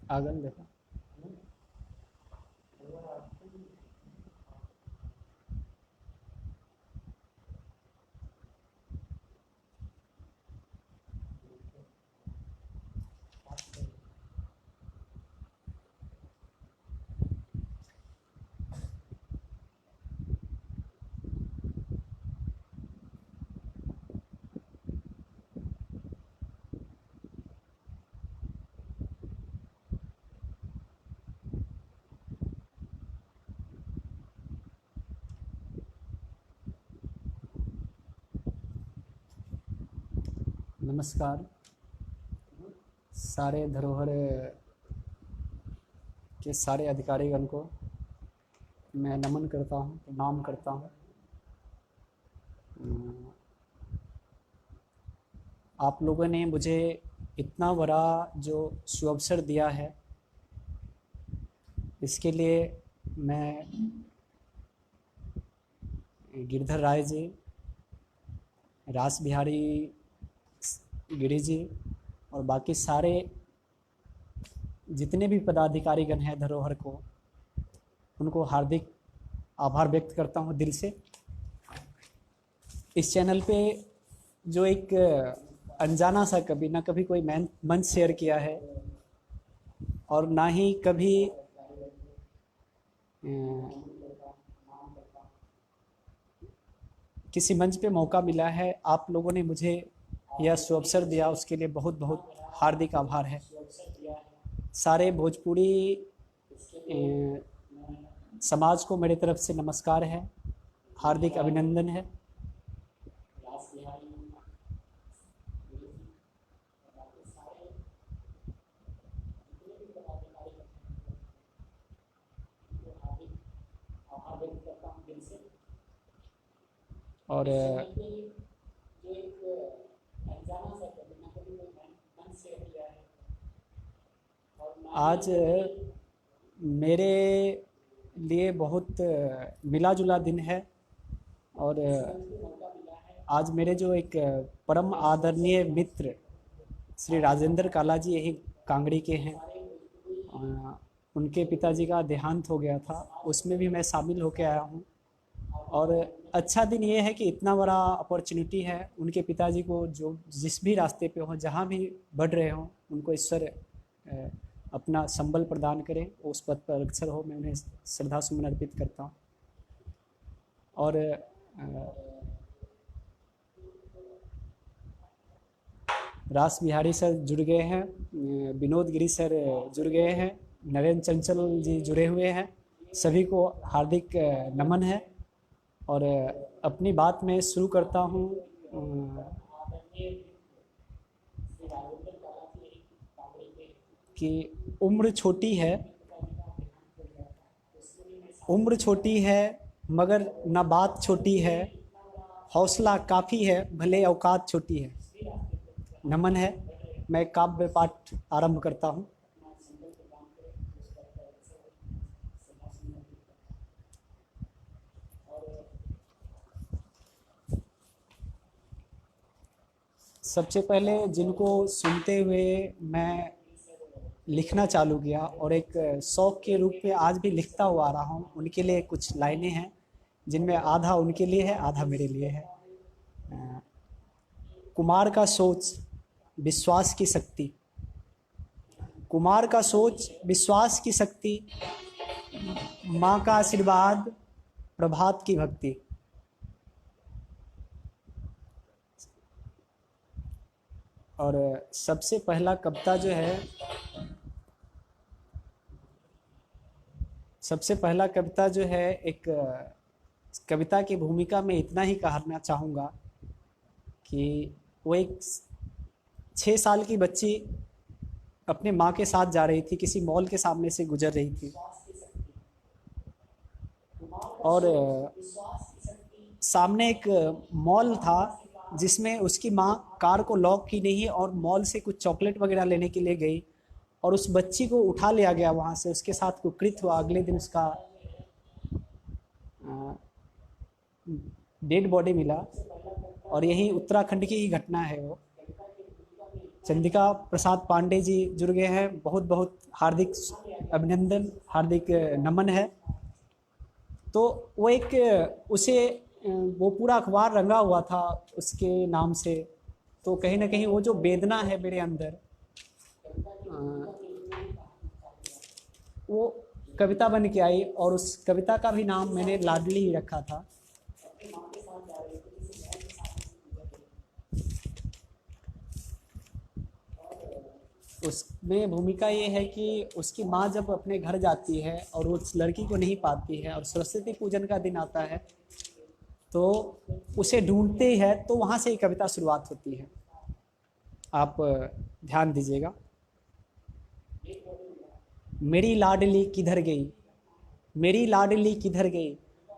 आगन देखो। नमस्कार। सारे धरोहर के सारे अधिकारीगण को मैं नमन करता हूँ, प्रणाम करता हूँ। आप लोगों ने मुझे इतना बड़ा जो सुअवसर दिया है, इसके लिए मैं गिरधर राय जी, रास बिहारी गिरी जी और बाकी सारे जितने भी पदाधिकारीगण हैं धरोहर को, उनको हार्दिक आभार व्यक्त करता हूँ दिल से। इस चैनल पे जो एक अनजाना सा कभी ना कभी कोई मंच शेयर किया है और ना ही कभी किसी मंच पे मौका मिला है, आप लोगों ने मुझे यह सुअवसर दिया, उसके लिए बहुत बहुत हार्दिक आभार है। सारे भोजपुरी समाज को मेरे तरफ से नमस्कार है, हार्दिक अभिनंदन है। और आज मेरे लिए बहुत मिला जुला दिन है और आज मेरे जो एक परम आदरणीय मित्र श्री राजेंद्र काला जी यही कांगड़ी के हैं, उनके पिताजी का देहांत हो गया था, उसमें भी मैं शामिल होकर आया हूँ। और अच्छा दिन ये है कि इतना बड़ा अपॉर्चुनिटी है, उनके पिताजी को जो जिस भी रास्ते पे हो, जहाँ भी बढ़ रहे हों, उनको ईश्वर अपना संबल प्रदान करें, उस पद पर अग्रसर हो। मैं उन्हें श्रद्धा सुमन अर्पित करता हूँ। और रास बिहारी सर जुड़ गए हैं, विनोद गिरी सर जुड़ गए हैं, नरेंद्र चंचल जी जुड़े हुए हैं, सभी को हार्दिक नमन है। और अपनी बात मैं शुरू करता हूँ। कि उम्र छोटी है, उम्र छोटी है मगर ना बात छोटी है, हौसला काफ़ी है भले औकात छोटी है। नमन है। मैं काव्य पाठ आरंभ करता हूँ। सबसे पहले जिनको सुनते हुए मैं लिखना चालू किया और एक शौक के रूप में आज भी लिखता हुआ आ रहा हूँ, उनके लिए कुछ लाइनें हैं जिनमें आधा उनके लिए है, आधा मेरे लिए है। कुमार का सोच, विश्वास की शक्ति। कुमार का सोच, विश्वास की शक्ति, माँ का आशीर्वाद, प्रभात की भक्ति। और सबसे पहला कविता जो है, सबसे पहला कविता जो है, एक कविता की भूमिका में इतना ही कहना चाहूँगा कि वो एक 6 साल की बच्ची अपने माँ के साथ जा रही थी, किसी मॉल के सामने से गुजर रही थी और सामने एक मॉल था जिसमें उसकी माँ कार को लॉक की नहीं और मॉल से कुछ चॉकलेट वगैरह लेने के लिए गई और उस बच्ची को उठा लिया गया वहाँ से, उसके साथ कुकृत हुआ। अगले दिन उसका डेड बॉडी मिला और यही उत्तराखंड की ही घटना है वो। चंद्रिका प्रसाद पांडे जी जुड़ गए हैं, बहुत बहुत हार्दिक अभिनंदन, हार्दिक नमन है। तो वो एक उसे वो पूरा अखबार रंगा हुआ था उसके नाम से, तो कहीं ना कहीं वो जो वेदना है मेरे अंदर, वो कविता बन के आई, और उस कविता का भी नाम मैंने लाडली ही रखा था। उसमें भूमिका ये है कि उसकी माँ जब अपने घर जाती है और वो उस लड़की को नहीं पाती है और सरस्वती पूजन का दिन आता है तो उसे ढूंढते ही है, तो वहाँ से ही कविता शुरुआत होती है। आप ध्यान दीजिएगा। मेरी लाडली किधर गई, मेरी लाडली किधर गई,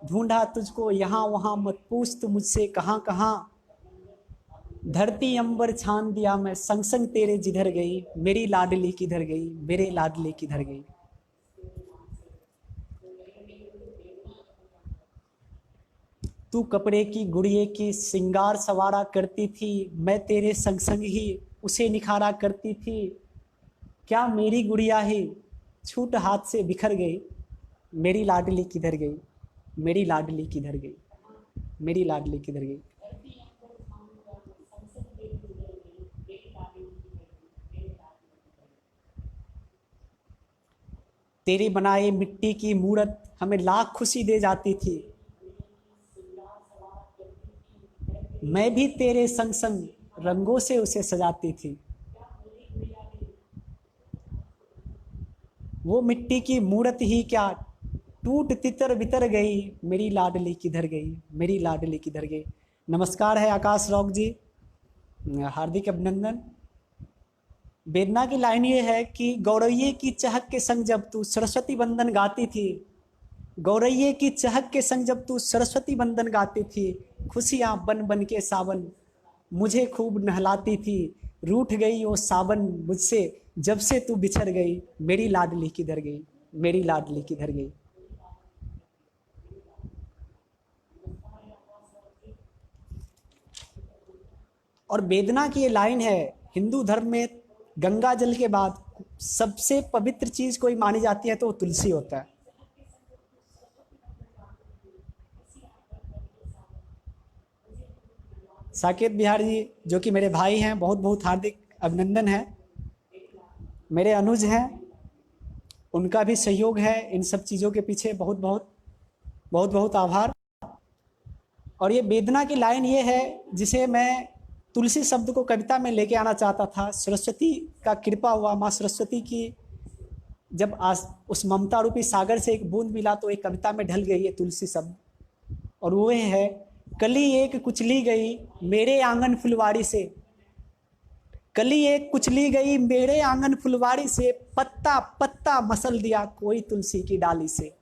ढूंढा तुझको यहाँ वहाँ, मत पूछ तू मुझसे कहाँ कहाँ, धरती अंबर छान दिया मैं संग संग तेरे जिधर गई, मेरी लाडली किधर गई, मेरे लाडली किधर गई। तू कपड़े की गुड़िए की सिंगार सवारा करती थी, मैं तेरे संग संग ही उसे निखारा करती थी, क्या मेरी गुड़िया ही छूट हाथ से बिखर गई, मेरी लाडली किधर गई, मेरी लाडली किधर गई, मेरी लाडली किधर गई। तेरी बनाई मिट्टी की मूरत हमें लाख खुशी दे जाती थी, मैं भी तेरे संग संग रंगों से उसे सजाती थी, वो मिट्टी की मूरत ही क्या टूट तितर बितर गई, मेरी लाडली किधर गई, मेरी लाडली किधर गई। नमस्कार है आकाश रॉक जी, हार्दिक अभिनंदन। वेदना की लाइन ये है कि गौरैये की चहक के संग जब तू सरस्वती वंदन गाती थी, गौरैये की चहक के संग जब तू सरस्वती वंदन गाती थी, खुशियां बन बन के सावन मुझे खूब नहलाती थी, रूठ गई वो सावन मुझसे जब से तू बिछड़ गई, मेरी लाडली किधर गई, मेरी लाडली किधर गई। और वेदना की ये लाइन है, हिंदू धर्म में गंगा जल के बाद सबसे पवित्र चीज कोई मानी जाती है तो वो तुलसी होता है। साकेत बिहार जी जो कि मेरे भाई हैं, बहुत बहुत हार्दिक अभिनंदन है। मेरे अनुज हैं, उनका भी सहयोग है इन सब चीज़ों के पीछे, बहुत बहुत बहुत बहुत आभार। और ये वेदना की लाइन ये है जिसे मैं तुलसी शब्द को कविता में लेके आना चाहता था। सरस्वती का कृपा हुआ, माँ सरस्वती की जब आज उस ममता रूपी सागर से एक बूंद मिला तो एक कविता में ढल गई है तुलसी शब्द, और वो है कली एक कुचली गई मेरे आंगन फुलवारी से, कली एक कुचली गई मेरे आंगन फुलवारी से, पत्ता पत्ता मसल दिया कोई तुलसी की डाली से।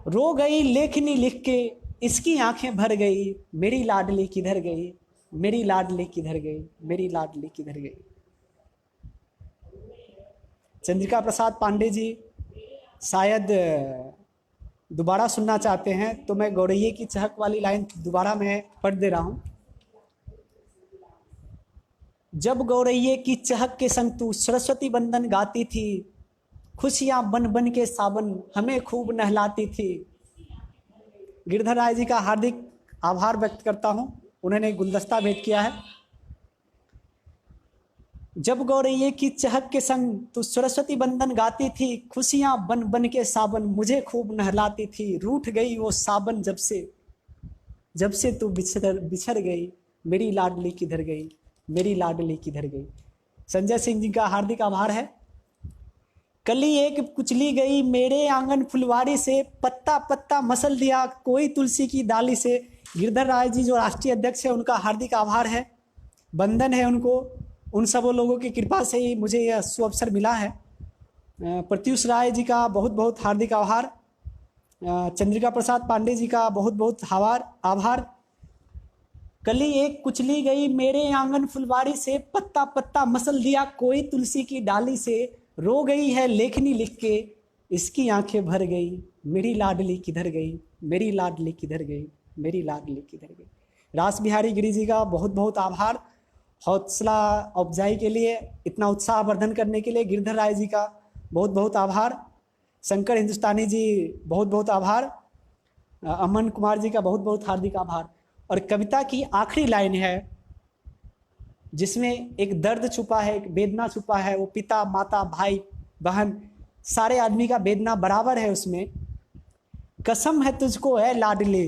रो गई लेखनी लिख के इसकी आंखें भर गई, मेरी लाडली किधर गई, मेरी लाडली किधर गई, मेरी लाडली किधर गई। चंद्रिका प्रसाद पांडे जी शायद दोबारा सुनना चाहते हैं तो मैं गौरैये की चहक वाली लाइन दोबारा मैं पढ़ दे रहा हूं। जब गौरैये की चहक के संग तू सरस्वती वंदन गाती थी, खुशियां बन बन के सावन हमें खूब नहलाती थी। गिरधर राय जी का हार्दिक आभार व्यक्त करता हूं, उन्होंने गुलदस्ता भेंट किया है। जब गौरैये की चहक के संग तू सरस्वती वंदन गाती थी, खुशियां बन बन के सावन मुझे खूब नहलाती थी, रूठ गई वो सावन जब से तू बिछड़ गई, मेरी लाडली किधर गई, मेरी लाडली किधर गई। संजय सिंह जी का हार्दिक आभार है। कली एक कुचली गई मेरे आंगन फुलवारी से, पत्ता पत्ता मसल दिया कोई तुलसी की डाली से। गिरधर राय जी जो राष्ट्रीय अध्यक्ष है उनका हार्दिक आभार है, वंदन है उनको, उन सब लोगों की कृपा से ही मुझे यह सुअवसर मिला है। प्रत्युष राय जी का बहुत बहुत हार्दिक आभार, चंद्रिका प्रसाद पांडे जी का बहुत बहुत आभार। कली एक कुचली गई मेरे आंगन फुलवारी से, पत्ता पत्ता मसल दिया कोई तुलसी की डाली से, रो गई है लेखनी लिख के इसकी आंखें भर गई, मेरी लाडली किधर गई, मेरी लाडली किधर गई। मेरी लाडली किधर गई। रास बिहारी गिरी जी का बहुत बहुत आभार, हौसला अफजाई के लिए, इतना उत्साह वर्धन करने के लिए गिरधर राय जी का बहुत बहुत आभार। शंकर हिंदुस्तानी जी बहुत बहुत आभार। अमन कुमार जी का बहुत बहुत हार्दिक आभार। और कविता की आखिरी लाइन है जिसमें एक दर्द छुपा है, एक वेदना छुपा है। वो पिता, माता, भाई, बहन, सारे आदमी का वेदना बराबर है उसमें। कसम है तुझको ऐ लाडली,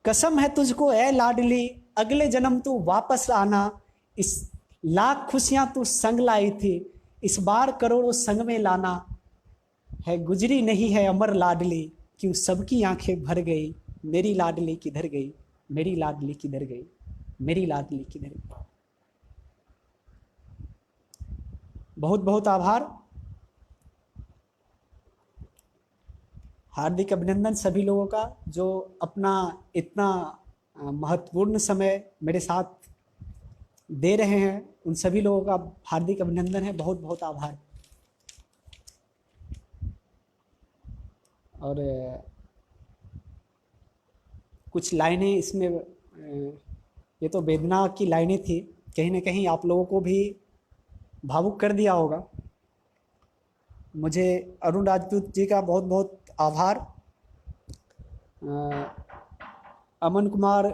कसम है तुझको ऐ लाडली, अगले जन्म तू वापस आना। इस लाख खुशियां तू संग लाई थी, इस बार करोड़ों संग में लाना। है गुजरी नहीं है अमर लाडली, क्यों सबकी आंखें भर गई। मेरी लाडली किधर गई, मेरी लाडली किधर गई, मेरी लाडली किधर गई। बहुत बहुत आभार, हार्दिक अभिनंदन सभी लोगों का जो अपना इतना महत्वपूर्ण समय मेरे साथ दे रहे हैं। उन सभी लोगों का हार्दिक अभिनंदन है, बहुत बहुत आभार। और कुछ लाइनें इसमें, ये तो वेदना की लाइनें थी, कहीं ना कहीं आप लोगों को भी भावुक कर दिया होगा। मुझे अरुण राजपूत जी का बहुत बहुत आभार। अमन कुमार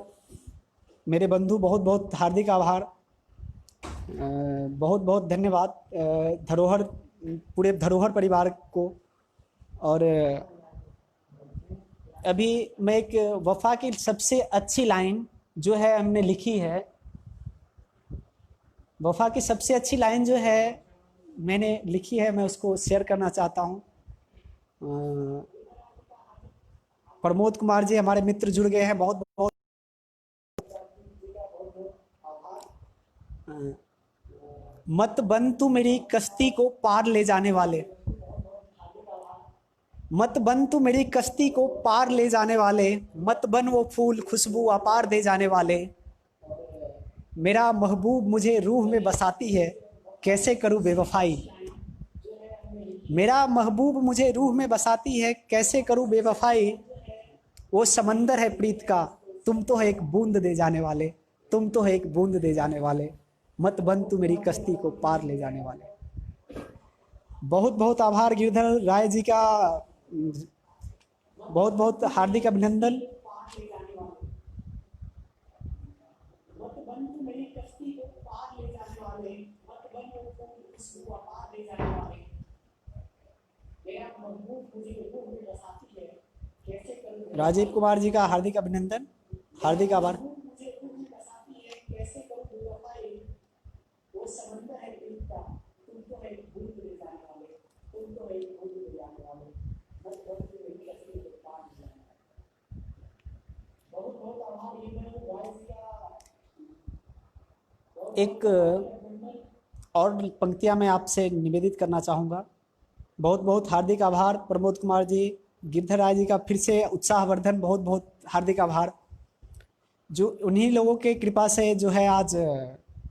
मेरे बंधु, बहुत बहुत हार्दिक आभार। बहुत बहुत धन्यवाद धरोहर, पूरे धरोहर परिवार को। और अभी मैं एक वफा की सबसे अच्छी लाइन जो है हमने लिखी है, वफा की सबसे अच्छी लाइन जो है मैंने लिखी है, मैं उसको शेयर करना चाहता हूँ। प्रमोद कुमार जी हमारे मित्र जुड़ गए हैं, बहुत बहुत। मत बन तू मेरी कश्ती को पार ले जाने वाले, मत बन तू मेरी कश्ती को पार ले जाने वाले, मत बन वो फूल खुशबू अपार दे जाने वाले। मेरा महबूब मुझे रूह में बसाती है, कैसे करूं बेवफाई। मेरा महबूब मुझे रूह में बसाती है, कैसे करूं बेवफाई। वो समंदर है प्रीत का, तुम तो है एक बूंद दे जाने वाले, तुम तो है एक बूंद दे जाने वाले। मत बन तू मेरी कश्ती को पार ले जाने वाले। बहुत बहुत आभार गिरधर राय जी का, बहुत बहुत हार्दिक अभिनंदन। राजीव कुमार जी का हार्दिक अभिनंदन, हार्दिक आभार। एक और पंक्तियां मैं आपसे निवेदित करना चाहूँगा। बहुत बहुत हार्दिक आभार प्रमोद कुमार जी, गिरधर राय जी का फिर से उत्साहवर्धन, बहुत बहुत हार्दिक आभार। जो उन्हीं लोगों के कृपा से जो है आज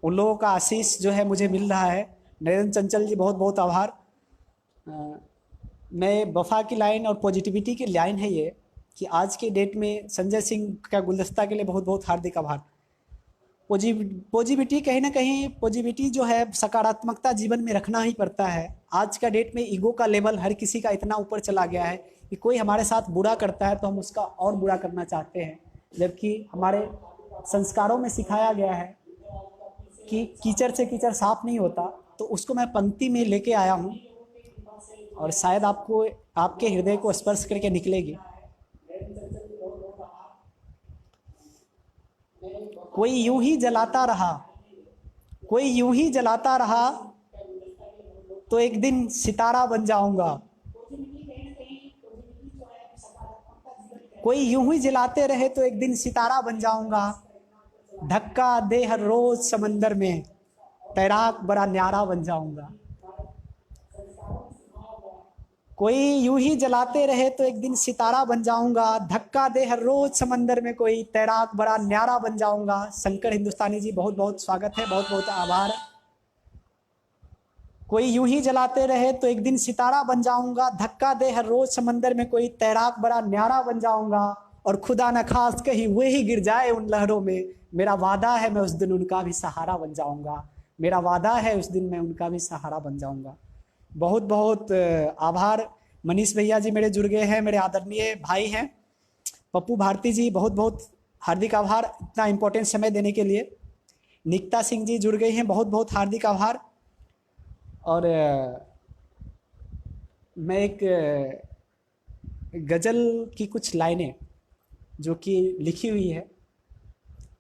उन लोगों का आशीष जो है मुझे मिल रहा है। नरेंद्र चंचल जी बहुत बहुत आभार। मैं वफा की लाइन और पॉजिटिविटी की लाइन है ये कि आज के डेट में संजय सिंह का गुलदस्ता के लिए बहुत बहुत हार्दिक आभार। पॉजिटिविटी कहीं ना कहीं, पॉजिटिविटी जो है सकारात्मकता जीवन में रखना ही पड़ता है। आज का डेट में ईगो का लेवल हर किसी का इतना ऊपर चला गया है कि कोई हमारे साथ बुरा करता है तो हम उसका और बुरा करना चाहते हैं, जबकि हमारे संस्कारों में सिखाया गया है कि कीचड़ से कीचड़ साफ नहीं होता। तो उसको मैं पंक्ति में लेके आया हूँ और शायद आपको, आपके हृदय को स्पर्श करके निकलेगी। कोई यूं ही जलाता रहा, कोई यूं ही जलाता रहा, तो एक दिन सितारा बन जाऊंगा। कोई यूं ही जलाते रहे तो एक दिन सितारा बन जाऊंगा। धक्का दे हर रोज समंदर में, तैराक बड़ा न्यारा बन जाऊंगा। कोई यूं ही जलाते रहे तो एक दिन सितारा बन जाऊंगा। धक्का दे हर रोज समंदर में कोई, तैराक बड़ा न्यारा बन जाऊंगा। शंकर हिंदुस्तानी जी बहुत बहुत स्वागत है, बहुत बहुत आभार। कोई यूं ही जलाते रहे तो एक दिन सितारा बन जाऊंगा। धक्का दे हर रोज समंदर में कोई, तैराक बड़ा न्यारा बन जाऊंगा। और खुदा न खास कहीं वे ही गिर जाए उन लहरों में, मेरा वादा है मैं उस दिन उनका भी सहारा बन जाऊंगा, मेरा वादा है उस दिन मैं उनका भी सहारा बन जाऊंगा। बहुत बहुत आभार। मनीष भैया जी मेरे जुड़ गए हैं, मेरे आदरणीय भाई हैं। पप्पू भारती जी बहुत बहुत हार्दिक आभार इतना इम्पोर्टेंट समय देने के लिए। निकिता सिंह जी जुड़ गई हैं, बहुत बहुत हार्दिक आभार। और मैं एक गज़ल की कुछ लाइनें जो कि लिखी हुई है,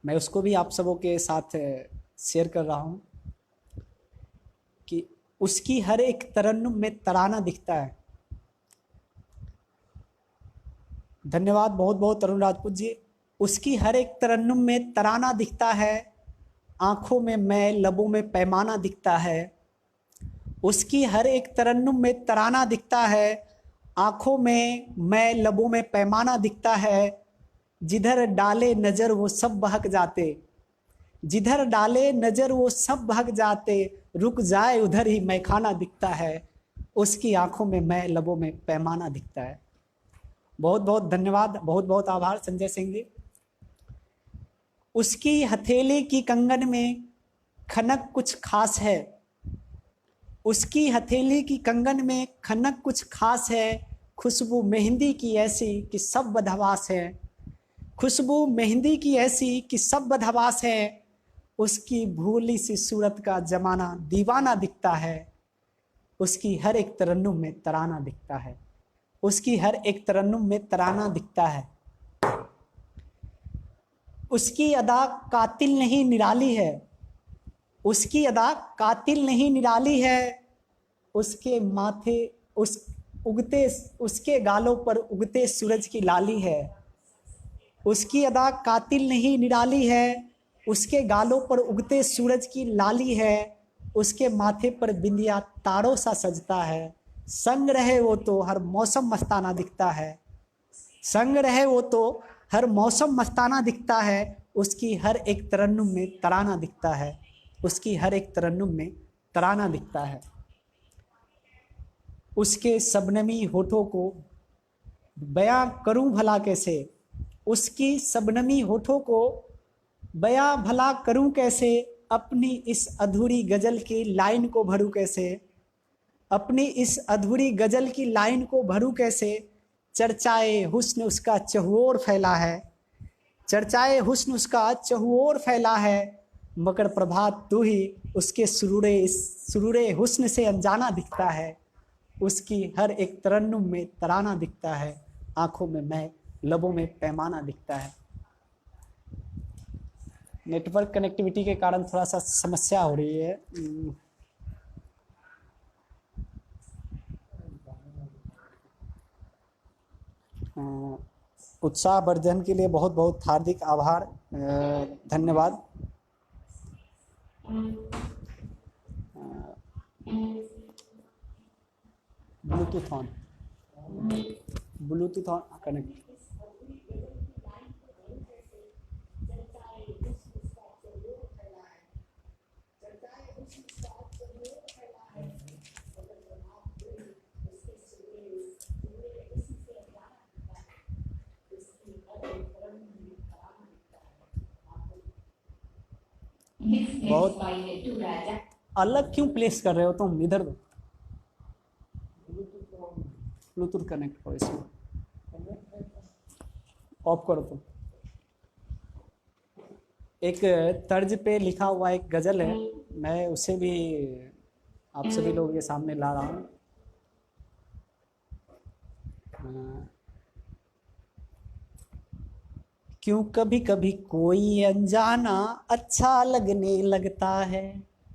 मैं उसको भी आप सबों के साथ शेयर कर रहा हूँ कि उसकी हर एक तरन्नुम में तराना दिखता है। धन्यवाद बहुत बहुत तरुण राजपूत जी। उसकी हर एक तरन्नुम में तराना दिखता है, आंखों में मैं लबों में पैमाना दिखता है। उसकी हर एक तरन्नुम में तराना दिखता है, आंखों में मैं लबों में पैमाना दिखता है। जिधर डाले नजर वो सब बहक जाते, जिधर डाले नजर वो सब बहक जाते, रुक जाए उधर ही मैखाना दिखता है। उसकी आंखों में मैं लबों में पैमाना दिखता है। बहुत बहुत धन्यवाद, बहुत बहुत आभार संजय सिंह जी। उसकी हथेली की कंगन में खनक कुछ खास है, उसकी हथेली की कंगन में खनक कुछ खास है। खुशबू मेहंदी की ऐसी कि सब बदहवास है, खुशबू मेहंदी की ऐसी कि सब बदहवास है। उसकी भोली सी सूरत का जमाना दीवाना दिखता है। उसकी हर एक तरन्नुम में तराना दिखता है, उसकी हर एक तरन्नुम में तराना दिखता है। उसकी अदा कातिल नहीं निराली है, उसकी अदा कातिल नहीं निराली है। उसके माथे उस उगते उसके गालों पर उगते सूरज की लाली है। उसकी अदा कातिल नहीं निराली है, उसके गालों पर उगते सूरज की लाली है। उसके माथे पर बिंदिया तारों सा सजता है। संग रहे वो तो हर मौसम मस्ताना दिखता है, संग रहे वो तो हर मौसम मस्ताना दिखता है। उसकी हर एक तरन्नुम में तराना दिखता है, उसकी हर एक तरन्नुम में तराना दिखता है। उसके शबनमी होठों को बयां करूं भला कैसे, उसकी शबनमी होठों को बयां भला करूं कैसे। अपनी इस अधूरी गजल की लाइन को भरूं कैसे, अपनी इस अधूरी गजल की लाइन को भरूं कैसे। चर्चाए हुस्न उसका चहुओर फैला है, चर्चाए हुस्न उसका चहुओर फैला है। मगर प्रभात तू ही उसके सुरूरे हुस्न से अनजाना दिखता है। उसकी हर एक तरन्नुम में तराना दिखता है, आंखों में मैं लबों में पैमाना दिखता है। नेटवर्क कनेक्टिविटी के कारण थोड़ा सा समस्या हो रही है। उत्साहवर्धन के लिए बहुत बहुत हार्दिक आभार, धन्यवाद। Bluetooth on, Bluetooth on connect. बहुत अलग क्यों प्लेस कर रहे हो तुम, इधर दो। ब्लूटूथ कनेक्ट करो, इसमें ऑफ करो तुम। एक तर्ज पे लिखा हुआ एक गजल है, मैं उसे भी आप सभी लोगों के सामने ला रहा हूँ। क्यों कभी कभी कोई अनजाना अच्छा लगने लगता है,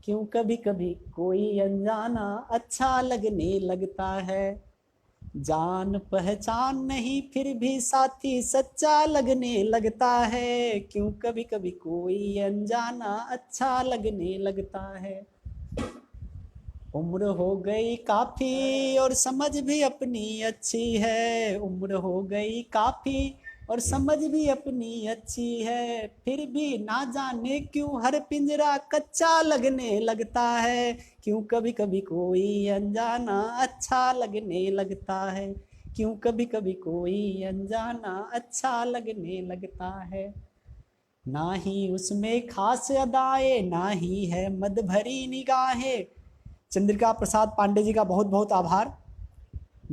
क्यों कभी कभी कोई अनजाना अच्छा लगने लगता है। जान पहचान नहीं फिर भी साथी सच्चा लगने लगता है। क्यों कभी कभी कोई अनजाना अच्छा लगने लगता है। उम्र हो गई काफी और समझ भी अपनी अच्छी है, उम्र हो गई काफी और समझ भी अपनी अच्छी है। फिर भी ना जाने क्यों हर पिंजरा कच्चा लगने लगता है। क्यों कभी कभी कोई अनजाना अच्छा लगने लगता है। क्यों कभी कभी कोई अनजाना अच्छा लगने लगता है। ना ही उसमें खास अदाएं, ना ही है मद भरी निगाहें। चंद्रिका प्रसाद पांडे जी का बहुत बहुत आभार।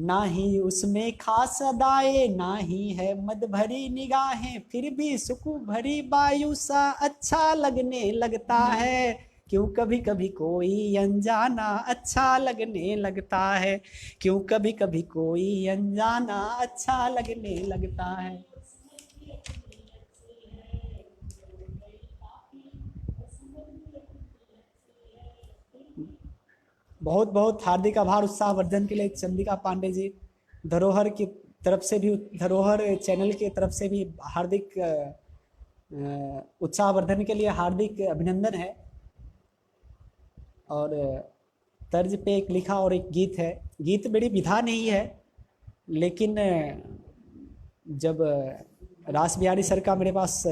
ना ही उसमें खास अदाएं, ना ही है मद भरी निगाहें, फिर भी सुकून भरी वायु सा अच्छा लगने लगता है। क्यों कभी कभी कोई अनजाना अच्छा लगने लगता है। क्यों कभी कभी कोई अनजाना अच्छा लगने लगता है। बहुत बहुत हार्दिक आभार उत्साहवर्धन के लिए चंद्रिका पांडे जी। धरोहर की तरफ से भी, धरोहर चैनल की तरफ से भी हार्दिक उत्साहवर्धन के लिए हार्दिक अभिनंदन है। और तर्ज पे एक लिखा और एक गीत है। गीत मेरी विधा नहीं है, लेकिन जब रास बिहारी सर का मेरे पास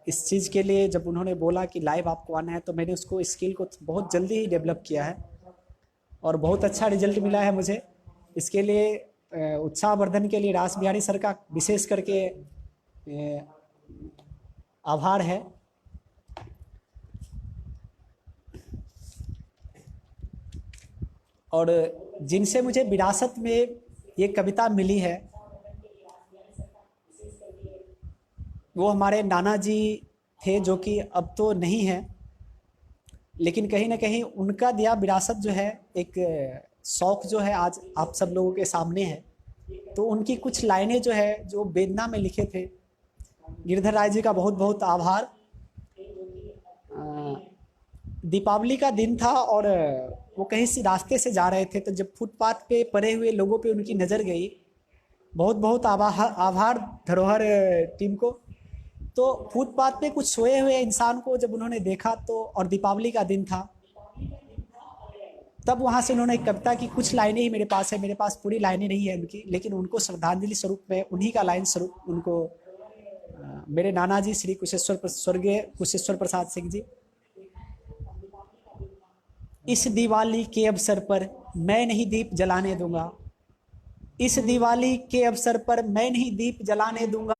इस चीज़ के लिए जब उन्होंने बोला कि लाइव आपको आना है, तो मैंने उसको स्किल को बहुत जल्दी ही डेवलप किया है और बहुत अच्छा रिजल्ट मिला है मुझे। इसके लिए उत्साहवर्धन के लिए रास बिहारी सर का विशेष करके आभार है। और जिनसे मुझे विरासत में ये कविता मिली है, वो हमारे नाना जी थे, जो कि अब तो नहीं है, लेकिन कहीं ना कहीं उनका दिया विरासत जो है, एक शौक जो है आज आप सब लोगों के सामने है। तो उनकी कुछ लाइनें जो है, जो वेदना में लिखे थे। गिरधर राय जी का बहुत बहुत आभार। दीपावली का दिन था और वो कहीं से रास्ते से जा रहे थे, तो जब फुटपाथ पे पड़े हुए लोगों पे उनकी नज़र गई। बहुत बहुत आभार धरोहर टीम को। तो फुटपाथ पे कुछ सोए हुए इंसान को जब उन्होंने देखा, तो और दीपावली का दिन था, तब वहाँ से उन्होंने एक कविता की कुछ लाइनें ही मेरे पास है। मेरे पास पूरी लाइनें नहीं है उनकी, लेकिन उनको श्रद्धांजलि स्वरूप में उन्हीं का लाइन स्वरूप उनको मेरे नाना जी श्री स्वर्गीय कुशेश्वर प्रसाद सिंह जी। इस दिवाली के अवसर पर मैं नहीं दीप जलाने दूंगा। इस दिवाली के अवसर पर मैं नहीं दीप जलाने दूंगा।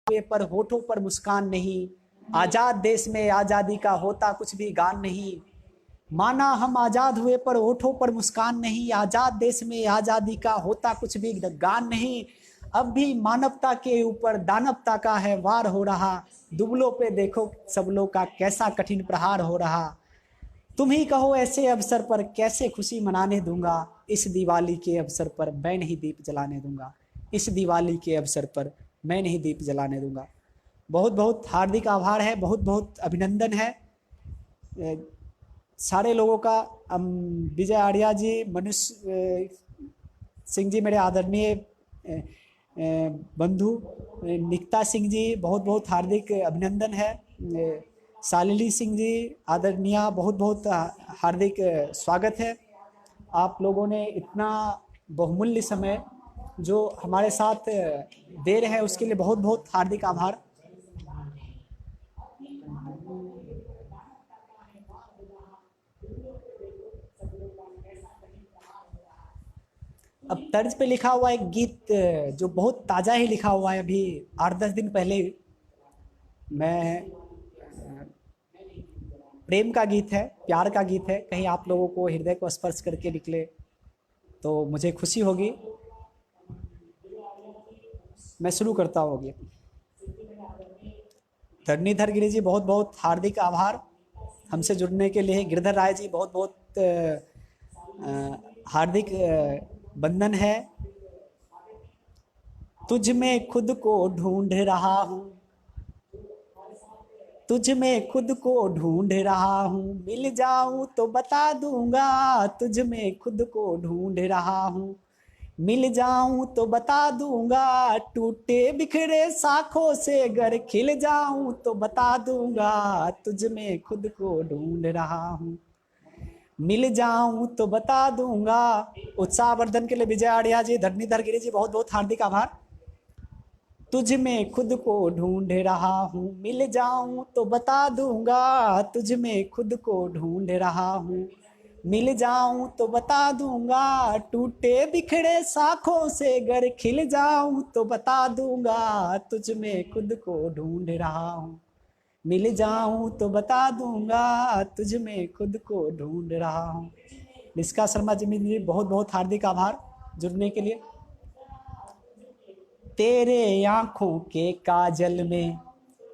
पर होठों पर मुस्कान नहीं, आजाद देश में आजादी का होता कुछ भी गान नहीं। माना हम आजाद हुए पर होठों पर मुस्कान नहीं, आजाद देश में आजादी का होता कुछ भी गान नहीं। अब भी मानवता के ऊपर दानवता का है वार हो रहा। दुबलों पे देखो सब लोग का कैसा कठिन प्रहार हो रहा। तुम ही कहो ऐसे अवसर पर कैसे खुशी मनाने दूंगा। इस दिवाली के अवसर पर मैं नहीं दीप जलाने दूंगा। इस दिवाली के अवसर पर मैं नहीं दीप जलाने दूंगा। बहुत बहुत हार्दिक आभार है, बहुत बहुत अभिनंदन है सारे लोगों का। विजय आर्या जी, मनुष्य सिंह जी, मेरे आदरणीय बंधु निकिता सिंह जी, बहुत बहुत हार्दिक अभिनंदन है। शालिनी सिंह जी आदरणीय, बहुत बहुत हार्दिक स्वागत है। आप लोगों ने इतना बहुमूल्य समय जो हमारे साथ दे रहे हैं, उसके लिए बहुत बहुत हार्दिक आभार। अब तर्ज पे लिखा हुआ एक गीत जो बहुत ताज़ा ही लिखा हुआ है, अभी 8-10 दिन पहले। मैं प्रेम का गीत है, प्यार का गीत है, कहीं आप लोगों को हृदय को स्पर्श करके निकले तो मुझे खुशी होगी। मैं शुरू करता हूँ गीत। धरणीधर गिरी जी, बहुत बहुत हार्दिक आभार हमसे जुड़ने के लिए। गिरधर राय जी, बहुत बहुत हार्दिक बंधन है। तुझ में खुद को ढूंढ रहा हूँ, तुझ में खुद को ढूंढ रहा हूँ, मिल जाऊं तो बता दूंगा। तुझ में खुद को ढूंढ रहा हूँ, मिल जाऊं तो बता दूंगा। टूटे बिखरे शाखों से अगर खिल जाऊं तो बता दूंगा। तुझ में खुद को ढूंढ रहा हूँ, मिल जाऊं तो बता दूंगा। उत्साहवर्धन के लिए विजय आर्या जी, धरणीधर गिरी जी, बहुत बहुत हार्दिक आभार। तुझ में खुद को ढूंढ रहा हूँ, मिल जाऊं तो बता दूंगा। तुझ में खुद को ढूंढ रहा हूँ, मिल जाऊं तो बता दूंगा, टूटे बिखरे शाखों से गर खिल जाऊं तो बता दूंगा, तुझ में खुद को ढूंढ रहा हूँ। मिल जाऊं तो बता दूंगा, तुझ में खुद को ढूंढ रहा हूँ। निष्का शर्मा जी बहुत बहुत हार्दिक आभार जुड़ने के लिए। तेरे आंखों के काजल में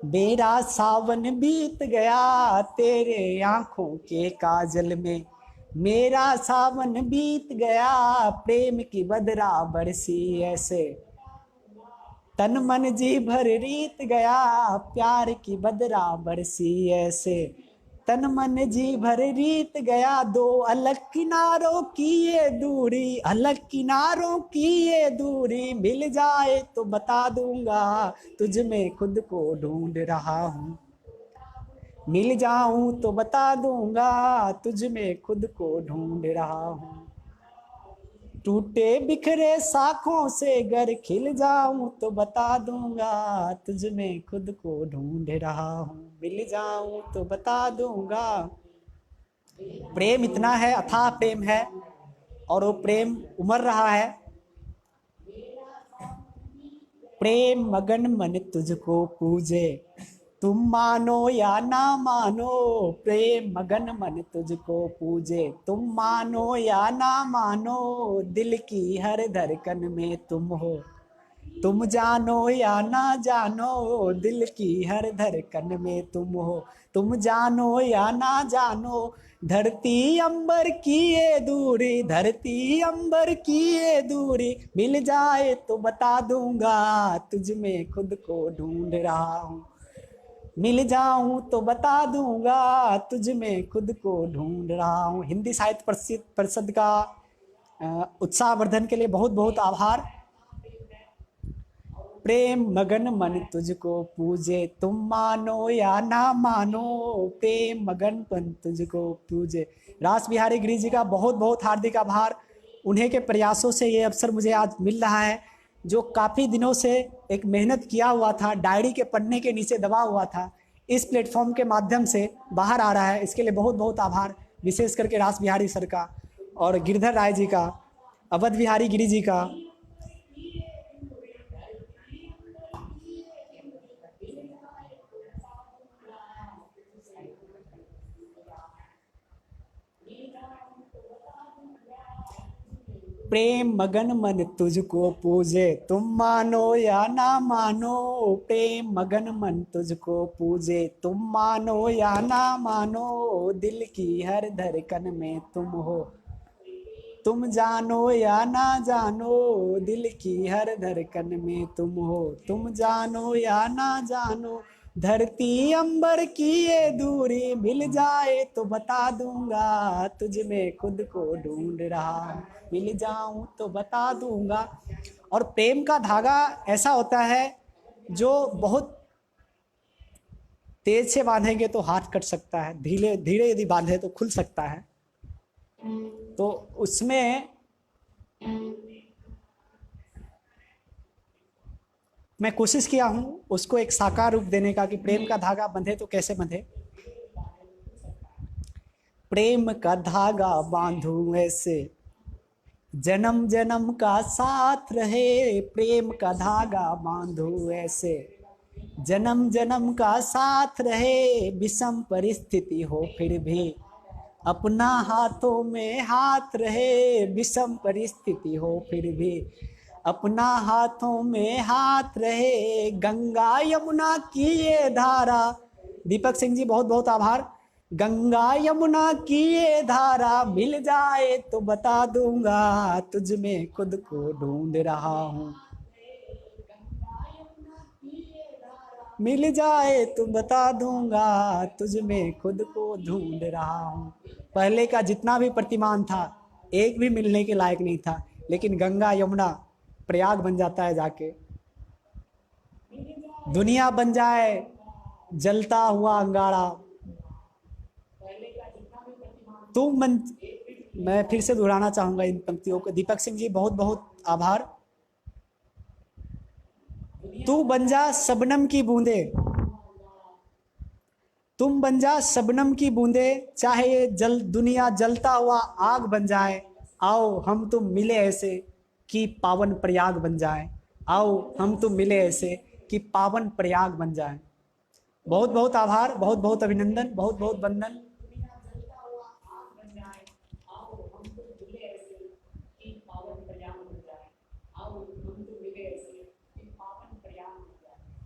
मेरा सावन बीत गया, तेरे आंखों के काजल में मेरा सावन बीत गया, प्रेम की बदरा बरसी ऐसे तन मन जी भर रीत गया, प्यार की बदरा बरसी ऐसे तन मन जी भर रीत गया, दो अलग किनारों की ये दूरी, अलग किनारों की ये दूरी, मिल जाए तो बता दूंगा, तुझ में खुद को ढूंढ रहा हूँ। मिल जाऊं तो बता दूंगा, तुझ में खुद को ढूंढ रहा हूँ। टूटे बिखरे शाखों से गर खिल जाऊं तो बता दूंगा, तुझ में खुद को ढूंढ रहा हूँ। मिल जाऊं तो बता दूंगा। प्रेम इतना है, अथाह प्रेम है, और वो प्रेम उमड़ रहा है। प्रेम मगन मन तुझको पूजे, तुम मानो या ना मानो, प्रेम मगन मन तुझको पूजे, तुम मानो या ना मानो, दिल की हर धड़कन में तुम हो, तुम जानो या ना जानो, दिल की हर धड़कन में तुम हो, तुम जानो या ना जानो, धरती अंबर की ये दूरी, धरती अंबर की ये दूरी, मिल जाए तो बता दूंगा, तुझ में खुद को ढूंढ रहा हूँ। मिल जाऊं तो बता दूंगा, तुझ में खुद को ढूंढ रहा हूँ। हिंदी साहित्य परिषद का उत्साहवर्धन के लिए बहुत बहुत आभार। प्रेम मगन मन तुझको पूजे, तुम मानो या ना मानो, प्रेम मगन मन तुझको पूजे। रास बिहारी गिरी जी का बहुत बहुत हार्दिक आभार। उन्हीं के प्रयासों से ये अवसर मुझे आज मिल रहा है, जो काफ़ी दिनों से एक मेहनत किया हुआ था, डायरी के पन्ने के नीचे दबा हुआ था, इस प्लेटफॉर्म के माध्यम से बाहर आ रहा है। इसके लिए बहुत बहुत आभार, विशेष करके रास बिहारी सर का, और गिरधर राय जी का, अवध बिहारी गिरी जी का। प्रेम मगन मन तुझको पूजे, तुम मानो या ना मानो, प्रेम मगन मन तुझको पूजे, तुम मानो या ना मानो, दिल की हर धड़कन में तुम हो, तुम जानो या ना जानो, दिल की हर धड़कन में तुम हो, तुम जानो या ना जानो, धरती अंबर की ये दूरी, मिल जाए तो बता दूंगा, तुझ में खुद को ढूंढ रहा, मिल जाऊं तो बता दूंगा। और प्रेम का धागा ऐसा होता है जो बहुत तेज से बांधेंगे तो हाथ कट सकता है, धीरे धीरे यदि बांधे तो खुल सकता है। तो उसमें मैं कोशिश किया हूं उसको एक साकार रूप देने का, कि प्रेम का धागा बंधे तो कैसे बंधे। प्रेम का धागा बांधू ऐसे जन्म जन्म का साथ रहे, प्रेम का धागा बांधू ऐसे जन्म जन्म का साथ रहे, विषम परिस्थिति हो फिर भी अपना हाथों में हाथ रहे, विषम परिस्थिति हो फिर भी अपना हाथों में हाथ रहे, गंगा यमुना की ये धारा। दीपक सिंह जी बहुत बहुत आभार। गंगा यमुना की ये धारा, मिल जाए तो बता दूंगा, तुझ में खुद को ढूंढ रहा हूँ। मिल जाए तो बता दूंगा, तुझ में खुद को ढूंढ रहा हूँ। पहले का जितना भी प्रतिमान था, एक भी मिलने के लायक नहीं था, लेकिन गंगा यमुना प्रयाग बन जाता है जाके। दुनिया बन जाए जलता हुआ अंगारा, तुम बन। मैं फिर से दोहराना चाहूंगा इन पंक्तियों को। दीपक सिंह जी बहुत बहुत आभार। तू बन जा शबनम की बूंदे, तुम बन जा शबनम की बूंदे, चाहे ये जल दुनिया जलता हुआ आग बन जाए। आओ हम तुम मिले ऐसे कि पावन प्रयाग बन जाए। आओ हम तुम मिले ऐसे कि पावन प्रयाग बन जाए। बहुत बहुत आभार, बहुत बहुत अभिनंदन, बहुत बहुत वंदन।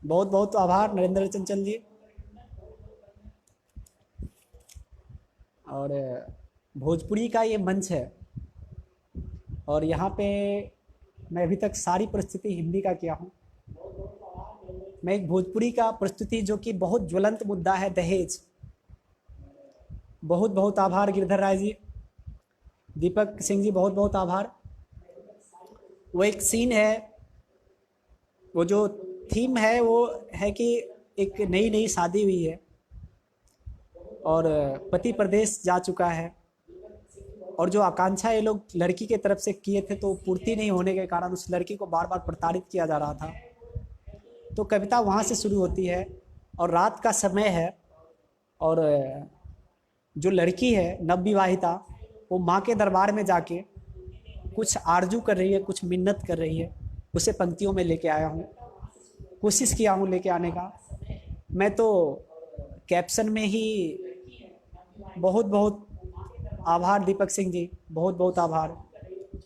बहुत बहुत आभार नरेंद्र चंचल जी। और भोजपुरी का ये मंच है और यहाँ पे मैं अभी तक सारी प्रस्तुति हिंदी का किया हूँ। मैं एक भोजपुरी का प्रस्तुति जो कि बहुत ज्वलंत मुद्दा है, दहेज। बहुत बहुत आभार गिरधर राय जी, दीपक सिंह जी, बहुत बहुत आभार। वो एक सीन है, वो जो थीम है वो है कि एक नई नई शादी हुई है और पति प्रदेश जा चुका है और जो आकांक्षा ये लोग लड़की के तरफ से किए थे तो पूर्ति नहीं होने के कारण उस लड़की को बार बार प्रताड़ित किया जा रहा था। तो कविता वहाँ से शुरू होती है और रात का समय है और जो लड़की है नवविवाहिता, वो माँ के दरबार में जाके कुछ आरजू कर रही है, कुछ मिन्नत कर रही है। उसे पंक्तियों में लेके आया हूँ, कोशिश किया हूँ लेके आने का। मैं तो कैप्शन में ही बहुत बहुत आभार दीपक सिंह जी, बहुत बहुत आभार,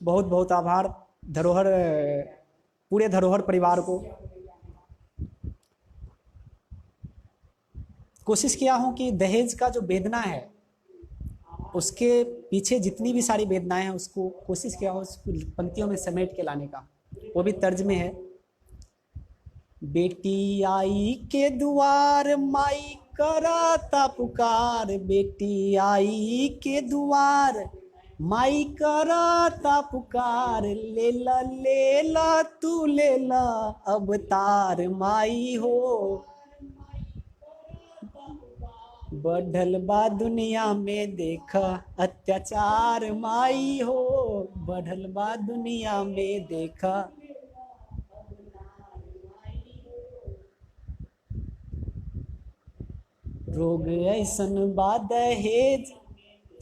बहुत बहुत आभार धरोहर, पूरे धरोहर परिवार को। कोशिश किया हूँ कि दहेज का जो वेदना है उसके पीछे जितनी भी सारी वेदनाएं हैं उसको कोशिश किया हूँ उसको पंक्तियों में समेट के लाने का। वो भी तर्ज में है। बेटी आई के दुआर माई कराता पुकार, बेटी आई के दुआर माई कराता पुकार, ले ला तू ले ला अवतार माई हो। बढ़ल बा दुनिया में देखा अत्याचार माई हो, बढ़ल बा दुनिया में देखा। रोग ऐसन बा दहेज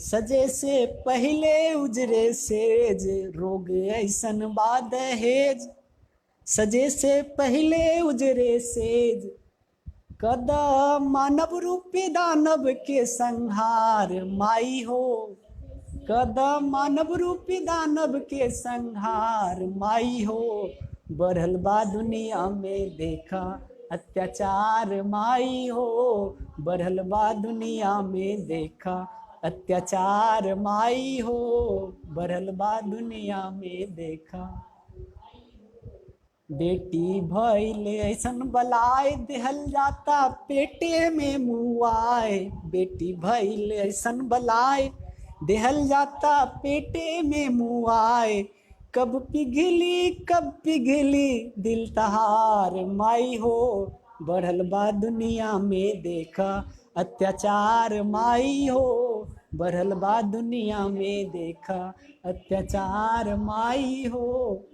सजे से पहले उजरे सेज, रोग ऐसन बा दहेज सजे से पहले उजरे सेज, कदा मानव रूपी दानव के संहार माई हो, कदा मानव रूपी दानव के संहार माई हो। बढ़ल बा दुनिया में देखा अत्याचार माई हो, बढ़ल बा दुनिया में देखा अत्याचार माई हो, बढ़ल बा दुनिया में देखा। बेटी भइल ऐसन बलाय देहल जाता पेटे में मुआए, बेटी भइल ऐसन बलाय देहल जाता पेटे में मुआए, कब पिघली दिल तहार माई हो, बढ़ल बा दुनिया में देखा अत्याचार माई हो, बढ़ल बा दुनिया में देखा अत्याचार माई हो।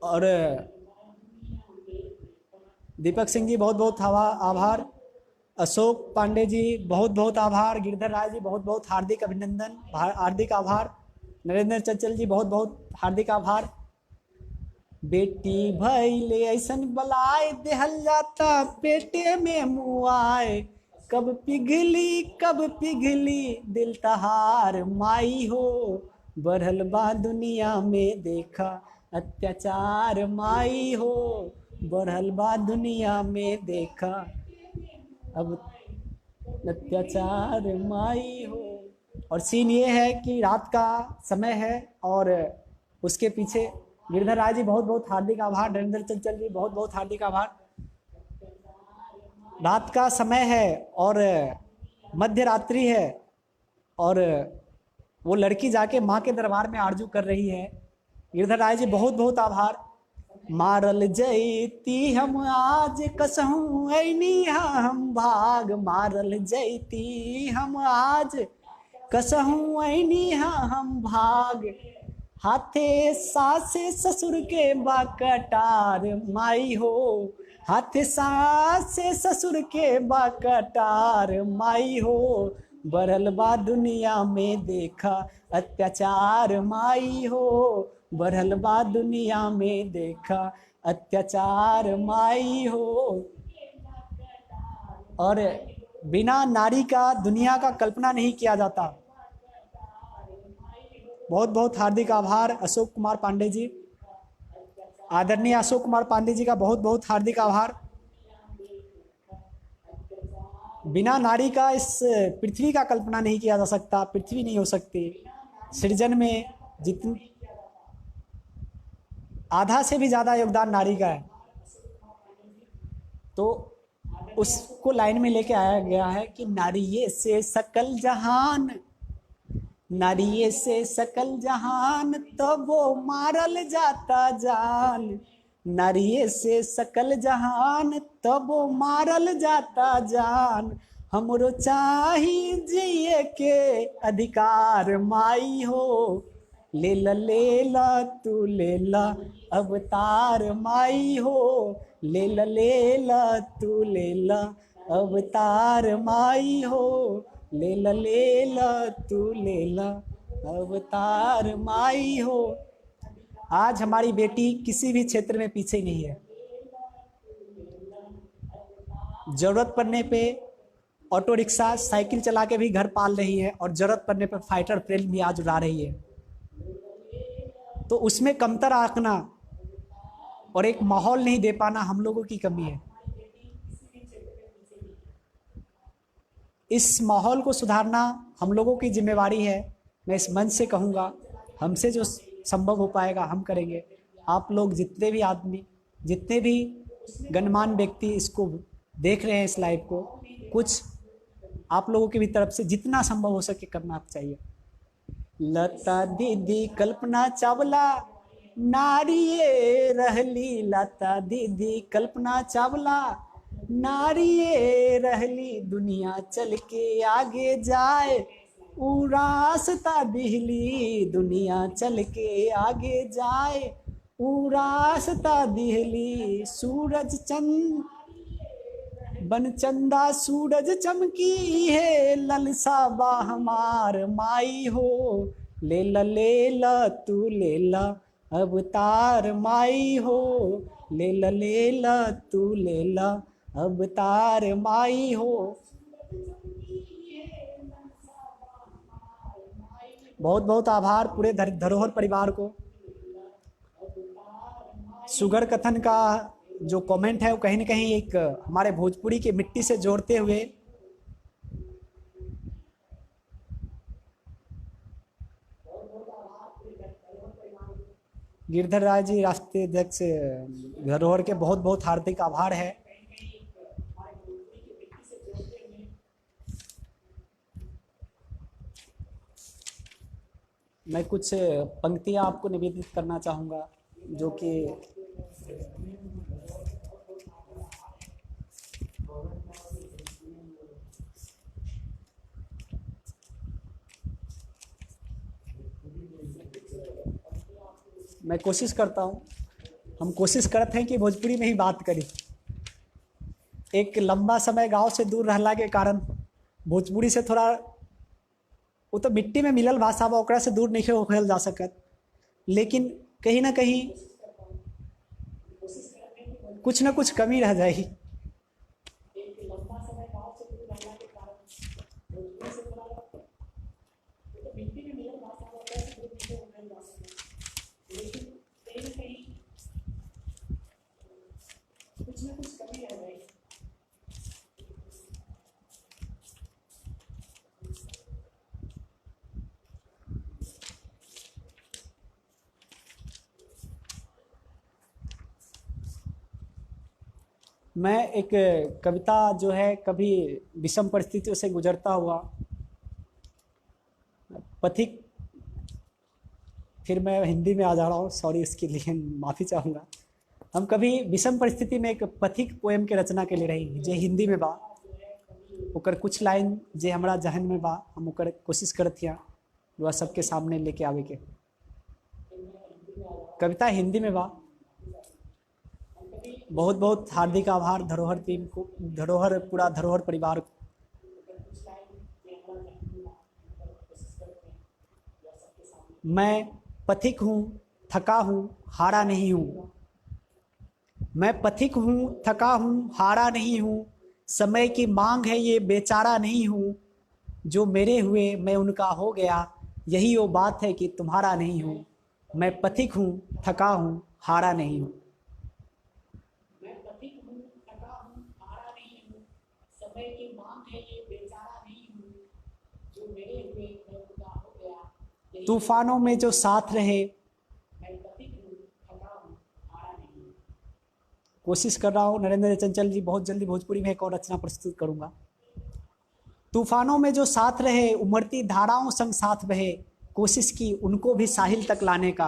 और दीपक सिंह जी बहुत बहुत आभार, अशोक पांडे जी बहुत बहुत आभार, गिरधर राय जी बहुत बहुत हार्दिक अभिनंदन, हार्दिक आभार, नरेंद्र चंचल जी बहुत बहुत हार्दिक आभार। बेटी भइले ऐसन बलाय देहल जाता पेटे में मुआए, कब पिघली दिल तहार माई हो, बढ़ल बा दुनिया में देखा अत्याचार माई हो, बढ़ल बा दुनिया में देखा अब अत्याचार माई हो। और सीन ये है कि रात का समय है और उसके पीछे गिरधर राय जी बहुत बहुत हार्दिक आभार, नरेंद्र चंचल जी बहुत बहुत हार्दिक आभार। रात का समय है और मध्य रात्रि है और वो लड़की जाके माँ के दरबार में आरजू कर रही है। गिरधर राय जी बहुत बहुत आभार। मारल जैती हम आज कसहूँ ऐनी हम भाग, मारल जैती हम आज कसहूँ ऐनी हम भाग, हाथे सासे ससुर के बाकटार माई हो, हाथ सास से ससुर के बा कटार माई हो, बढ़ल बा दुनिया में देखा अत्याचार माई हो, बढ़ल बा दुनिया में देखा अत्याचार माई हो। और बिना नारी का दुनिया का कल्पना नहीं किया जाता। बहुत बहुत हार्दिक आभार अशोक कुमार पांडे जी, आदरणीय अशोक कुमार पांडे जी का बहुत बहुत हार्दिक आभार। बिना नारी का इस पृथ्वी का कल्पना नहीं किया जा सकता, पृथ्वी नहीं हो सकती। सृजन में जितनी आधा से भी ज़्यादा योगदान नारी का है, तो उसको लाइन में लेके आया गया है कि नारिये से सकल जहान, नारिये से सकल जहान तो वो मारल जाता जान, नारिये से सकल जहान तो वो मारल जाता जान, हमरो चाही जिए के अधिकार माई हो, ले ला तू ले ला अवतार माई हो, ले ला तू ले ला अवतार माई हो, ले ला तू ले ला अवतार माई हो। आज हमारी बेटी किसी भी क्षेत्र में पीछे नहीं है। जरूरत पड़ने पे ऑटो रिक्शा साइकिल चला के भी घर पाल रही है, और जरूरत पड़ने पे फाइटर प्लेन भी आज उड़ा रही है। तो उसमें कमतर आंकना और एक माहौल नहीं दे पाना हम लोगों की कमी है। इस माहौल को सुधारना हम लोगों की जिम्मेवारी है। मैं इस मंच से कहूँगा, हमसे जो संभव हो पाएगा हम करेंगे। आप लोग जितने भी आदमी, जितने भी गणमान्य व्यक्ति इसको देख रहे हैं, इस लाइव को, कुछ आप लोगों की भी तरफ से जितना संभव हो सके करना चाहिए। लता दीदी कल्पना चावला नारिये रहली, लता दीदी कल्पना चावला नारिये रहली, दुनिया चल के आगे जाए ऊ रास्ता दिहली, दुनिया चल के आगे जाए ऊ रास्ता दिहली, सूरज चंद बन चंदा सूरज चमकी है, ललसा बा हमार माई हो, ले ला तू ले ला अवतार माई हो, ले ला तू ले ला अवतार माई हो। बहुत बहुत आभार पूरे धरोहर परिवार को। सुगर कथन का जो कमेंट है वो कहीं ना कहीं एक हमारे भोजपुरी के मिट्टी से जोड़ते हुए गिरधर राय जी राष्ट्रीय अध्यक्ष धरोहर के बहुत बहुत हार्दिक आभार है। मैं कुछ पंक्तियां आपको निवेदित करना चाहूँगा, जो कि मैं कोशिश करता हूँ, हम कोशिश करते हैं कि भोजपुरी में ही बात करें। एक लंबा समय गांव से दूर रहला के कारण भोजपुरी से थोड़ा, वो तो मिट्टी में मिलल भाषा बा, ओकरा से दूर नहीं होखल जा सकत, लेकिन कहीं ना कहीं कुछ ना कुछ कमी रह जाएगी। मैं एक कविता जो है, कभी विषम परिस्थितियों से गुजरता हुआ पथिक, फिर मैं हिंदी में आ जा रहा हूँ, सॉरी इसके लिए माफ़ी चाहूँगा। हम कभी विषम परिस्थिति में एक पथिक पोएम के रचना के लिए रही, जे हिंदी में बा, ओकर कुछ लाइन जे हमारा जहन में बा, हम ओकर कोशिश करत हिया वह सबके सामने लेके आवे के। कविता हिंदी में बा। बहुत बहुत हार्दिक आभार धरोहर टीम को, धरोहर पूरा धरोहर परिवार को। मैं पथिक हूँ, थका हूँ, हारा नहीं हूँ। मैं पथिक हूँ, थका हूँ, हारा नहीं हूँ। समय की मांग है ये, बेचारा नहीं हूँ। जो मेरे हुए मैं उनका हो गया, यही वो बात है कि तुम्हारा नहीं हूँ। मैं पथिक हूँ, थका हूँ, हारा नहीं हूँ। मैं पथिक हूँ, थका हूँ, हारा नहीं हूँ। समय की मांग है ये, बेचारा नहीं हूँ। जो मेरे हुए मैं उनका हो गया। तूफानों में जो साथ रहे, मैं पथिक हूँ, थका हूँ, हारा नहीं हूँ। कोशिश कर रहा हूँ नरेंद्र चंचल जी, बहुत जल्दी भोजपुरी में एक और रचना प्रस्तुत करूंगा। तूफानों में जो साथ रहे, उमड़ती धाराओं संग साथ बहे, कोशिश की उनको भी साहिल तक लाने का।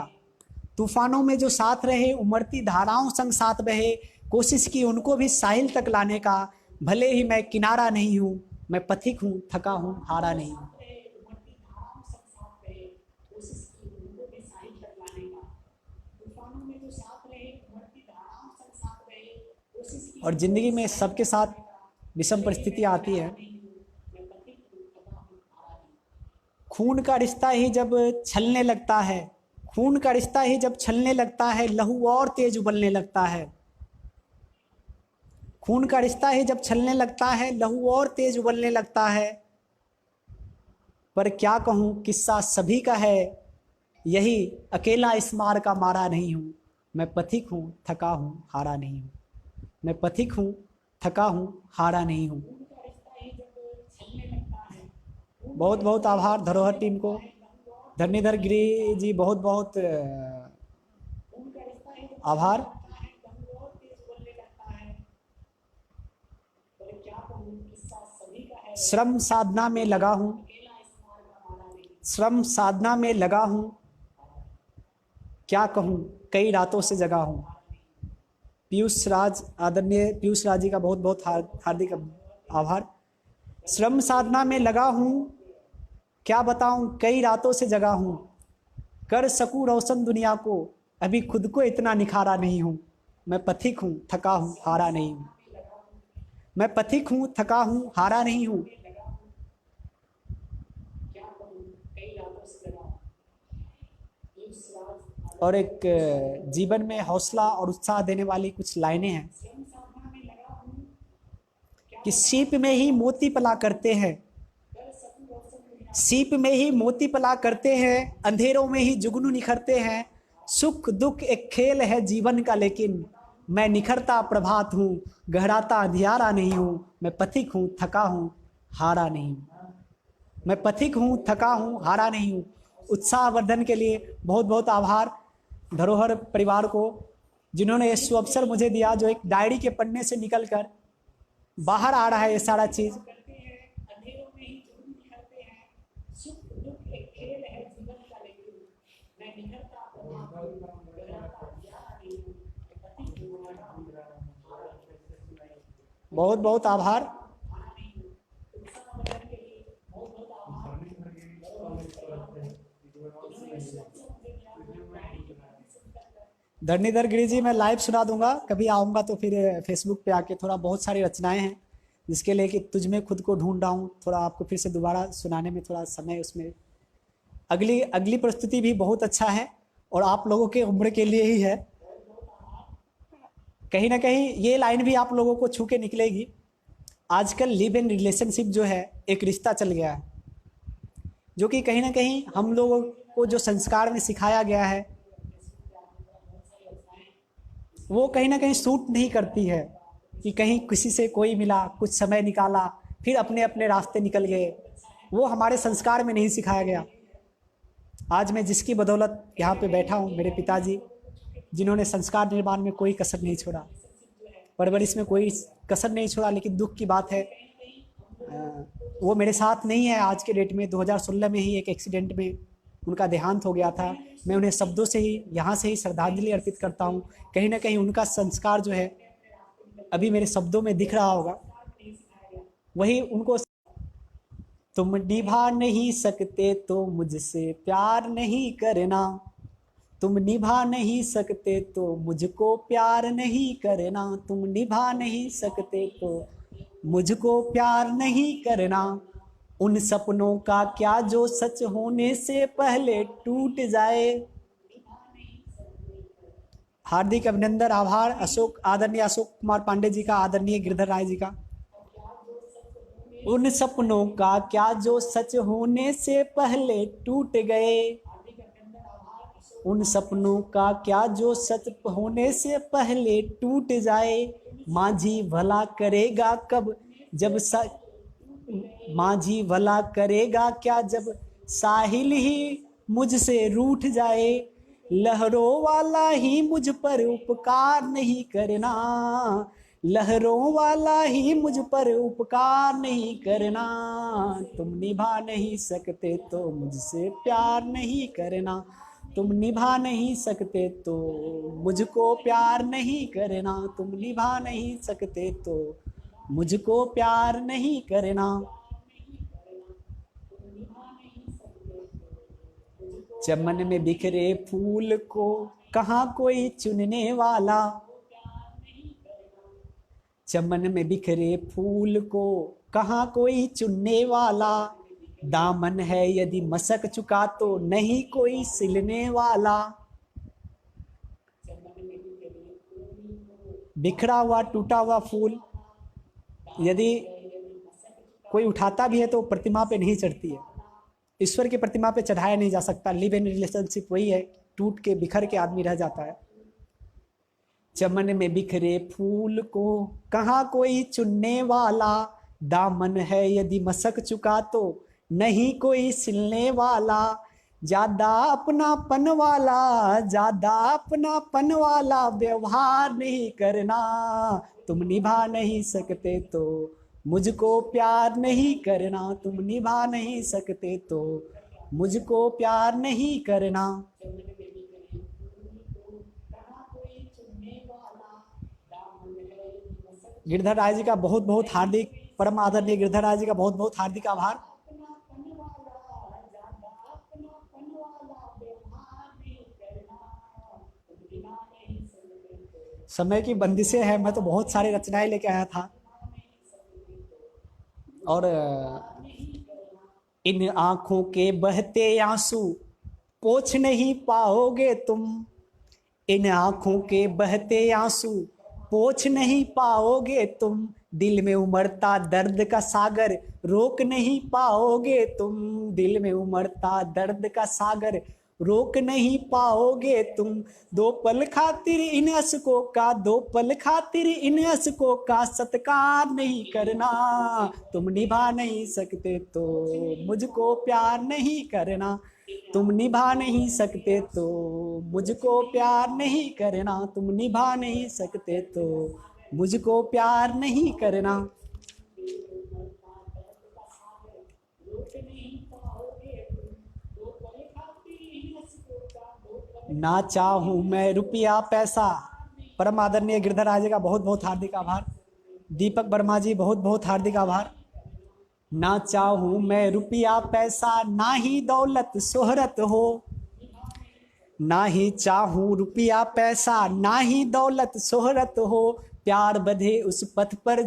तूफानों में जो साथ रहे, उमड़ती धाराओं संग साथ बहे, कोशिश की उनको भी साहिल तक लाने का। भले ही मैं किनारा नहीं हूँ, मैं पथिक हूँ, थका हूँ, हारा नहीं हूँ। और जिंदगी में सबके साथ विषम परिस्थितियाँ आती है। खून का रिश्ता ही जब छलने लगता है, खून का रिश्ता ही जब छलने लगता है, लहू और तेज उबलने लगता है। खून का रिश्ता ही जब छलने लगता है, लहू और तेज उबलने लगता है। पर क्या कहूँ किस्सा सभी का है, यही अकेला इस मार का मारा नहीं हूँ। मैं पथिक हूँ, थका हूँ, हारा नहीं हूँ। मैं पथिक हूँ, थका हूँ, हारा नहीं हूँ। बहुत बहुत आभार धरोहर टीम को। धरणीधर गिरी जी बहुत बहुत आभार। श्रम साधना में लगा हूँ, श्रम साधना में लगा हूँ। क्या कहूँ कई रातों से जगा हूँ। पीयूष राज, आदरणीय पीयूष राज जी का बहुत बहुत हार्दिक आभार। श्रम साधना में लगा हूँ, क्या बताऊँ कई रातों से जगा हूँ। कर सकूँ रोशन दुनिया को, अभी खुद को इतना निखारा नहीं हूँ। मैं पथिक हूँ, थका हूँ, हारा नहीं हूँ। मैं पथिक हूँ, थका हूँ, हारा नहीं हूँ। और एक जीवन में हौसला और उत्साह देने वाली कुछ लाइनें हैं कि सीप में ही मोती पला करते हैं, सीप में ही मोती पला करते हैं, अंधेरों में ही जुगनू निखरते हैं। सुख दुख एक खेल है जीवन का, लेकिन मैं निखरता प्रभात हूँ, गहराता अंधियारा नहीं हूँ। मैं पथिक हूँ, थका हूँ, हारा नहीं हूँ। मैं पथिक हूँ, थका हूँ, हारा नहीं हूँ। उत्साहवर्धन के लिए बहुत बहुत आभार धरोहर परिवार को, जिन्होंने ये सुअवसर मुझे दिया, जो एक डायरी के पन्ने से निकलकर बाहर आ रहा है ये सारा चीज। बहुत बहुत आभार। धरणीधर गिरी जी, मैं लाइव सुना दूंगा, कभी आऊंगा तो फिर फेसबुक पे आके। थोड़ा बहुत सारी रचनाएं हैं जिसके लिए कि तुझ में खुद को ढूंढ रहा हूँ, थोड़ा आपको फिर से दोबारा सुनाने में थोड़ा समय उसमें। अगली अगली प्रस्तुति भी बहुत अच्छा है और आप लोगों के उम्र के लिए ही है। कहीं ना कहीं ये लाइन भी आप लोगों को छू के निकलेगी। आजकल लिव इन रिलेशनशिप जो है, एक रिश्ता चल गया है, जो कि कहीं ना कहीं हम लोगों को जो संस्कार में सिखाया गया है, वो कहीं ना कहीं सूट नहीं करती है। कि कहीं किसी से कोई मिला, कुछ समय निकाला, फिर अपने अपने रास्ते निकल गए, वो हमारे संस्कार में नहीं सिखाया गया। आज मैं जिसकी बदौलत यहाँ पे बैठा हूँ, मेरे पिताजी, जिन्होंने संस्कार निर्माण में कोई कसर नहीं छोड़ा, परवरिश में कोई कसर नहीं छोड़ा। लेकिन दुख की बात है, वो मेरे साथ नहीं है आज के डेट में। 2016 में ही एक एक्सीडेंट में उनका देहांत हो गया था। मैं उन्हें शब्दों से ही, यहाँ से ही श्रद्धांजलि अर्पित करता हूँ। कहीं ना कहीं उनका संस्कार जो है अभी मेरे शब्दों में दिख रहा होगा, वही उनको। तुम निभा नहीं सकते तो मुझसे प्यार नहीं करना, तुम निभा नहीं सकते तो मुझको प्यार नहीं करना, तुम निभा नहीं सकते तो मुझको प्यार नहीं करना। उन सपनों का क्या जो सच होने से पहले टूट जाए। हार्दिक अभिनंदन, आभार अशोक, आदरणीय अशोक कुमार पांडे जी का, आदरणीय गिरधर राय जी का। उन सपनों का क्या जो सच होने से पहले टूट गए। उन सपनों का क्या जो सच होने से पहले टूट जाए। माझी भला करेगा कब जब माझी भला करेगा क्या जब साहिल ही मुझसे रूठ जाए। लहरों वाला ही मुझ पर उपकार नहीं करना, लहरों वाला ही मुझ पर उपकार नहीं करना। तुम निभा नहीं सकते तो मुझसे प्यार नहीं करना, तुम निभा नहीं सकते तो मुझको प्यार नहीं करना, तुम निभा नहीं सकते तो मुझको प्यार नहीं करना। चमन में बिखरे फूल को कहाँ कोई चुनने वाला, चमन में बिखरे फूल को कहाँ कोई चुनने वाला। दामन है यदि मसक चुका तो नहीं कोई सिलने वाला। बिखरा हुआ टूटा हुआ फूल यदि कोई उठाता भी है तो प्रतिमा पे नहीं चढ़ती है, ईश्वर की प्रतिमा पे चढ़ाया नहीं जा सकता। लिव इन रिलेशनशिप वही है, टूट के बिखर के आदमी रह जाता है। चमन में बिखरे फूल को कहाँ कोई चुनने वाला। दामन है यदि मसक चुका तो नहीं कोई सिलने वाला। ज्यादा अपनापन वाला, ज्यादा अपनापन वाला व्यवहार नहीं करना। तुम निभा नहीं सकते तो मुझको प्यार नहीं करना, तुम निभा नहीं सकते तो मुझको प्यार नहीं करना। गिरधर राय जी का बहुत बहुत हार्दिक, परम आदरणीय गिरधर राय जी का बहुत बहुत हार्दिक आभार। समय की बंदिशें हैं, मैं तो बहुत सारी रचनाएं लेके आया था और इन आंखों के बहते आंसू पोंछ नहीं पाओगे तुम। इन आंखों के बहते आंसू पोंछ नहीं पाओगे तुम। दिल में उमड़ता दर्द का सागर रोक नहीं पाओगे तुम। दिल में उमड़ता दर्द का सागर रोक नहीं पाओगे तुम। दो पल खातिर इन अशकों का, दो पल खातिर इन अशकों का सत्कार नहीं करना। तुम निभा नहीं सकते तो मुझको प्यार नहीं करना, तुम निभा नहीं सकते तो मुझको प्यार नहीं करना, तुम निभा नहीं सकते तो मुझको प्यार नहीं करना। ना चाहूं मैं रुपया पैसा, परम आदरणीय गिरधर राय जी का बहुत बहुत हार्दिक आभार। दीपक वर्मा जी बहुत बहुत हार्दिक आभार। ना चाहूं मैं रुपया पैसा, ना ही दौलत शोहरत हो। ना ही चाहूं रुपया पैसा, ना ही दौलत शोहरत हो। प्यार बधे उस पथ पर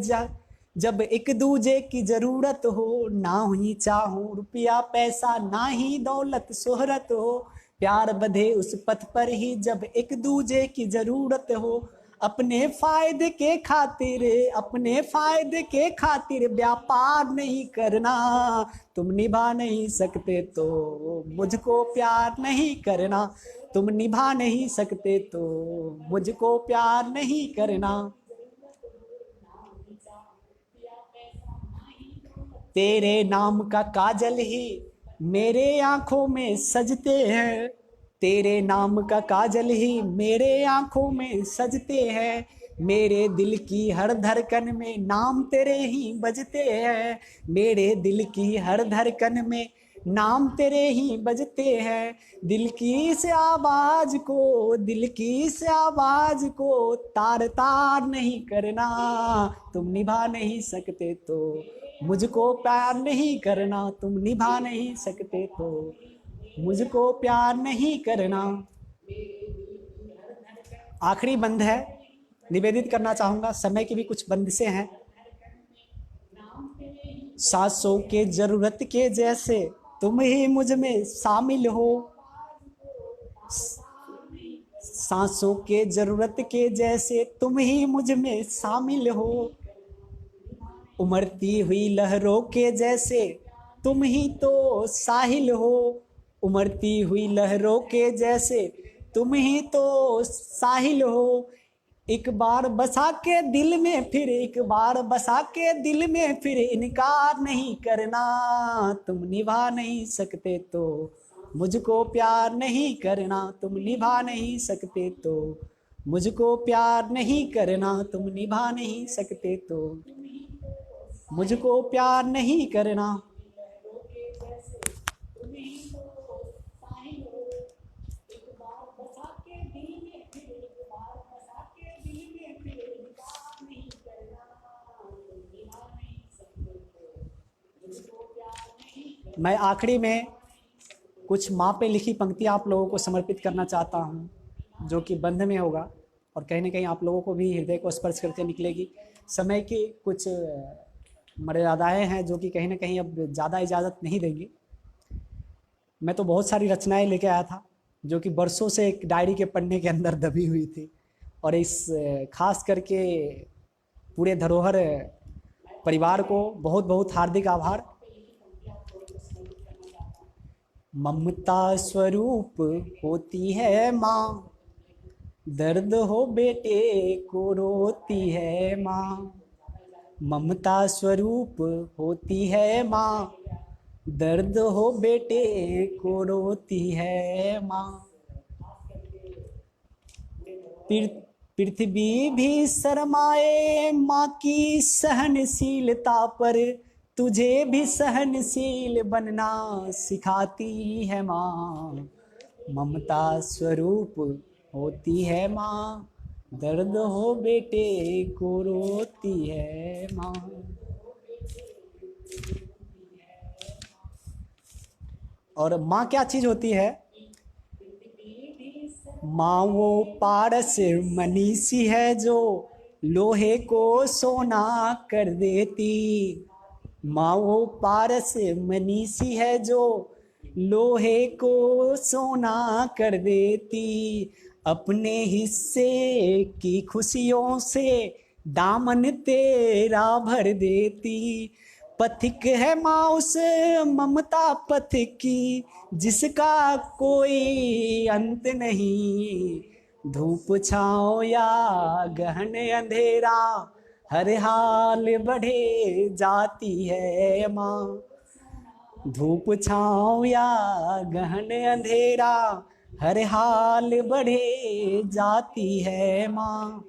जब एक दूजे की जरूरत हो। ना ही चाहूं रुपया पैसा, ना ही दौलत शोहरत हो। प्यार बधे उस पथ पर ही जब एक दूजे की जरूरत हो। अपने फायदे के खातिर, अपने फायदे के खातिर व्यापार नहीं करना। तुम निभा नहीं सकते तो मुझको प्यार नहीं करना, तुम निभा नहीं सकते तो मुझको प्यार नहीं करना। तेरे नाम का काजल ही मेरे आंखों में सजते हैं। तेरे नाम का काजल ही मेरे आंखों में सजते हैं। मेरे दिल की हर धड़कन में नाम तेरे ही बजते हैं। मेरे दिल की हर धड़कन में नाम तेरे ही बजते हैं। दिल की इस आवाज को, दिल की इस आवाज को तार तार नहीं करना। तुम निभा नहीं सकते तो मुझको प्यार नहीं करना, तुम निभा नहीं सकते तो मुझको प्यार नहीं करना। आखिरी बंद है, निवेदित करना चाहूंगा, समय की भी कुछ बंदिशें हैं। सांसों के जरूरत के जैसे तुम ही मुझ में शामिल हो, सांसों के जरूरत के जैसे तुम ही मुझ में शामिल हो, उमड़ती हुई लहरों के जैसे तुम ही तो साहिल हो, उमड़ती हुई लहरों के जैसे तुम ही तो साहिल हो, एक बार बसा के दिल में फिर, एक बार बसा के दिल में फिर इनकार नहीं करना, तुम निभा नहीं सकते तो मुझको प्यार नहीं करना, तुम निभा नहीं सकते तो मुझको प्यार नहीं करना, तुम निभा नहीं सकते तो मुझको प्यार नहीं करना। मैं आखिरी में कुछ माँ पे लिखी पंक्तियाँ आप लोगों को समर्पित करना चाहता हूँ, जो कि बंध में होगा और कहीं ना कहीं आप लोगों को भी हृदय को स्पर्श करके निकलेगी। समय की कुछ मर्यादाएं हैं जो कि कहीं ना कहीं अब ज़्यादा इजाज़त नहीं देंगी। मैं तो बहुत सारी रचनाएं लेके आया था जो कि बरसों से एक डायरी के पन्ने के अंदर दबी हुई थी, और इस खास करके पूरे धरोहर परिवार को बहुत बहुत हार्दिक आभार। ममता स्वरूप होती है माँ, दर्द हो बेटे को रोती है माँ, ममता स्वरूप होती है माँ, दर्द हो बेटे को रोती है माँ। पृथ्वी भी शर्माए माँ की सहनशीलता पर, तुझे भी सहनशील बनना सिखाती है माँ, ममता स्वरूप होती है माँ, दर्द हो बेटे को रोती है माँ। और माँ क्या चीज होती है? माँ वो पारस मनीषी है जो लोहे को सोना कर देती, माँ वो पारस मनीषी है जो लोहे को सोना कर देती, अपने हिस्से की खुशियों से दामन तेरा भर देती, पथिक है माँ उस ममता पथ की जिसका कोई अंत नहीं, धूप छाँव या गहन अंधेरा हर हाल बढ़े जाती है माँ, धूप छाँव या गहन अंधेरा हर हाल बढ़े जाती है माँ,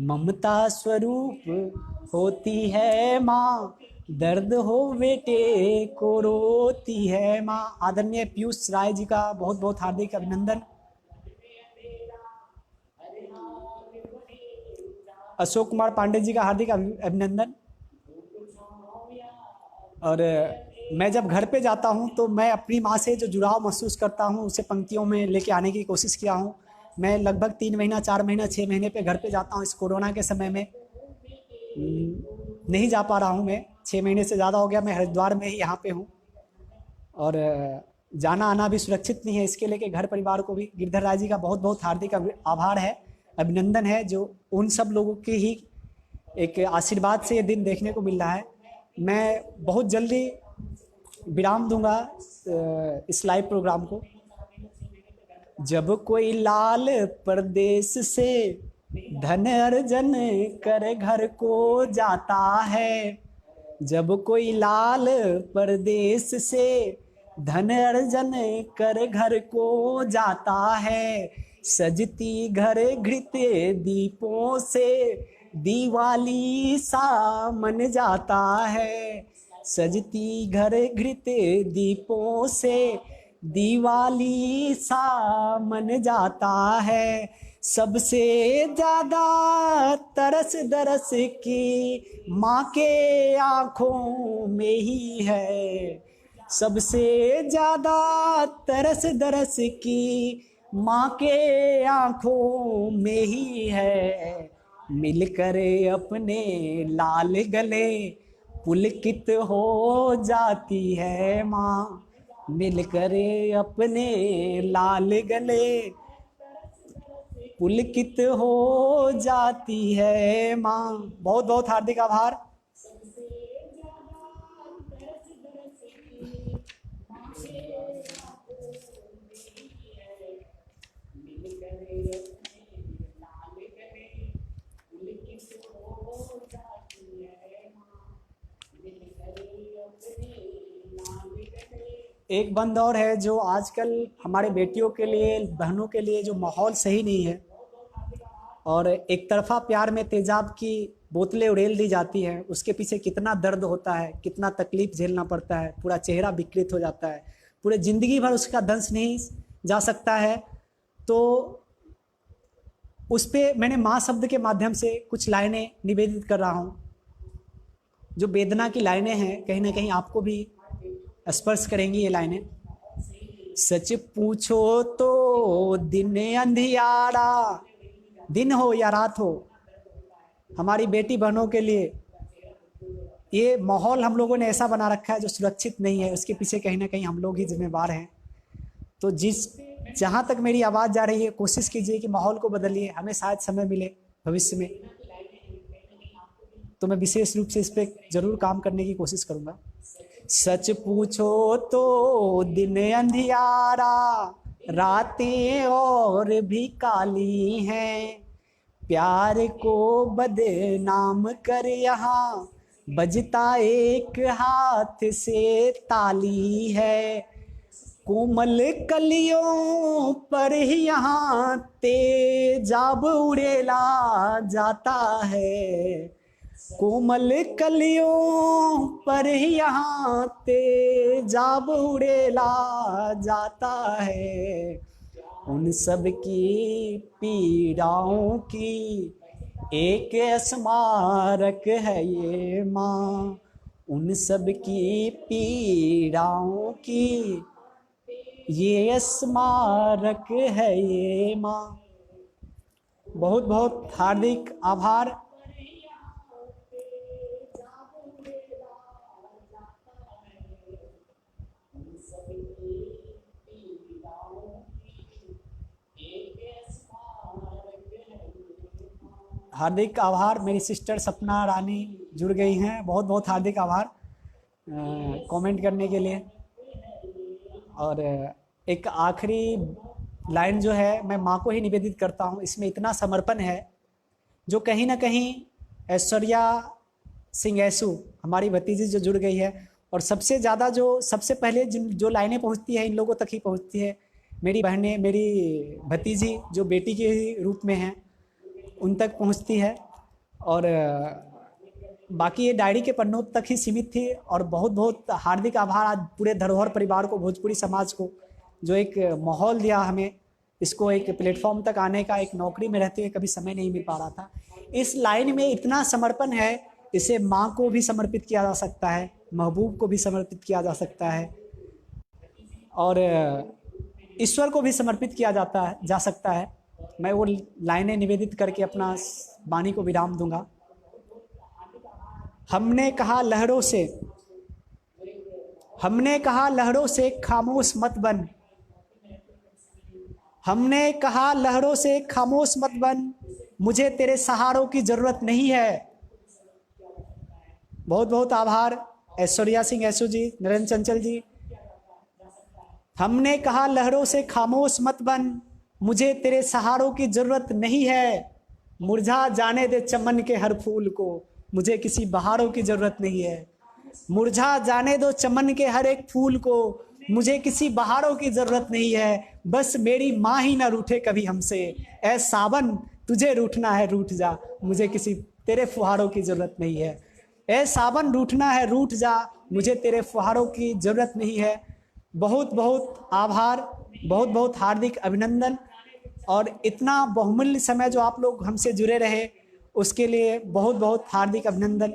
ममता स्वरूप होती है माँ, दर्द हो बेटे को रोती है माँ। आदरणीय पीयूष राय जी का बहुत बहुत हार्दिक अभिनंदन। अशोक कुमार पांडे जी का हार्दिक अभिनंदन। और मैं जब घर पे जाता हूँ तो मैं अपनी माँ से जो जुड़ाव महसूस करता हूँ उसे पंक्तियों में लेके आने की कोशिश किया हूँ। मैं लगभग 3 महीना 4 महीना 6 महीने पे घर पे जाता हूँ। इस कोरोना के समय में नहीं जा पा रहा हूँ मैं, 6 महीने से ज़्यादा हो गया। मैं हरिद्वार में ही यहाँ पे हूँ और जाना आना भी सुरक्षित नहीं है। इसके लेके घर परिवार को भी गिरधर राय जी का बहुत बहुत हार्दिक आभार है, अभिनंदन है, जो उन सब लोगों के ही एक आशीर्वाद से ये दिन देखने को मिल रहा है। मैं बहुत जल्दी विराम दूंगा इस लाइव प्रोग्राम को। जब कोई लाल परदेश से धन अर्जन कर घर को जाता है, जब कोई लाल परदेश से धन अर्जन कर घर को जाता है, सजती घर घृत दीपों से दिवाली सा मन जाता है, सजती घर घृत दीपों से दिवाली सा मन जाता है, सबसे ज्यादा तरस दरस की माँ के आँखों में ही है, सबसे ज्यादा तरस दरस की माँ के आंखों में ही है, मिलकर अपने लाल गले पुलकित हो जाती है माँ, मिलकर अपने लाल गले पुलकित हो जाती है माँ। बहुत बहुत हार्दिक आभार। एक बंद और है जो आजकल हमारे बेटियों के लिए, बहनों के लिए जो माहौल सही नहीं है, और एक तरफा प्यार में तेजाब की बोतलें उड़ेल दी जाती हैं, उसके पीछे कितना दर्द होता है, कितना तकलीफ झेलना पड़ता है, पूरा चेहरा विकृत हो जाता है, पूरे जिंदगी भर उसका दंश नहीं जा सकता है। तो उस पर मैंने माँ शब्द के माध्यम से कुछ लाइनें निवेदित कर रहा हूँ, जो वेदना की लाइनें हैं, कहीं ना कहीं आपको भी स्पर्श करेंगी ये लाइनें। सच पूछो तो दिन अंधियारा, दिन हो या रात हो, हमारी बेटी बहनों के लिए ये माहौल हम लोगों ने ऐसा बना रखा है जो सुरक्षित नहीं है, उसके पीछे कहीं ना कहीं हम लोग ही जिम्मेवार हैं। तो जहाँ तक मेरी आवाज़ जा रही है, कोशिश कीजिए कि माहौल को बदलिए, हमें शायद समय मिले भविष्य में, तो मैं विशेष रूप से इस पर जरूर काम करने की कोशिश करूँगा। सच पूछो तो दिन अंधियारा, रातें और भी काली हैं, प्यार को बदनाम कर यहाँ बजता एक हाथ से ताली है, कोमल कलियों पर ही यहाँ तेजाब उड़ेला जाता है, कोमल कलियों पर ही यहाँ तेजाब उड़ेला जाता है, उन सब की पीड़ाओं की एक स्मारक है ये माँ, उन सब की पीड़ाओं की ये स्मारक है ये माँ। बहुत बहुत हार्दिक आभार। हार्दिक आभार, मेरी सिस्टर सपना रानी जुड़ गई हैं, बहुत बहुत हार्दिक आभार कमेंट करने के लिए। और एक आखिरी लाइन जो है मैं माँ को ही निवेदित करता हूँ, इसमें इतना समर्पण है जो कहीं ना कहीं ऐश्वर्या सिंह ऐसू हमारी भतीजी जो जुड़ गई है, और सबसे ज़्यादा जो सबसे पहले जो लाइनें पहुँचती है इन लोगों तक ही पहुँचती है, मेरी बहनें, मेरी भतीजी जो बेटी के रूप में हैं उन तक पहुँचती है। और बाकी ये डायरी के पन्नों तक ही सीमित थी। और बहुत बहुत हार्दिक आभार आज पूरे धरोहर परिवार को, भोजपुरी समाज को, जो एक माहौल दिया हमें, इसको एक प्लेटफॉर्म तक आने का। एक नौकरी में रहते हुए कभी समय नहीं मिल पा रहा था। इस लाइन में इतना समर्पण है, इसे माँ को भी समर्पित किया जा सकता है, महबूब को भी समर्पित किया जा सकता है, और ईश्वर को भी समर्पित किया जा सकता है। मैं वो लाइनें निवेदित करके अपना वाणी को विराम दूंगा। हमने कहा लहरों से, हमने कहा लहरों से खामोश मत बन, हमने कहा लहरों से खामोश मत बन, मुझे तेरे सहारों की जरूरत नहीं है। बहुत बहुत आभार ऐश्वर्या सिंह ऐसू जी, नरेंद्र चंचल जी। हमने कहा लहरों से खामोश मत बन, मुझे तेरे सहारों की जरूरत नहीं है, मुरझा जाने दे चमन के हर फूल को, मुझे किसी बहारों की जरूरत नहीं है। मुरझा जाने दो चमन के हर एक फूल को, मुझे किसी बहारों की जरूरत नहीं है, बस मेरी माँ ही ना रूठे कभी हमसे, ऐ सावन तुझे रूठना है रूठ जा, मुझे किसी तेरे फुहारों की जरूरत नहीं है। ऐ सावन रूठना है रूठ जा, मुझे तेरे फुहारों की जरूरत नहीं है। बहुत बहुत आभार, बहुत बहुत हार्दिक अभिनंदन, और इतना बहुमूल्य समय जो आप लोग हमसे जुड़े रहे उसके लिए बहुत बहुत हार्दिक अभिनंदन।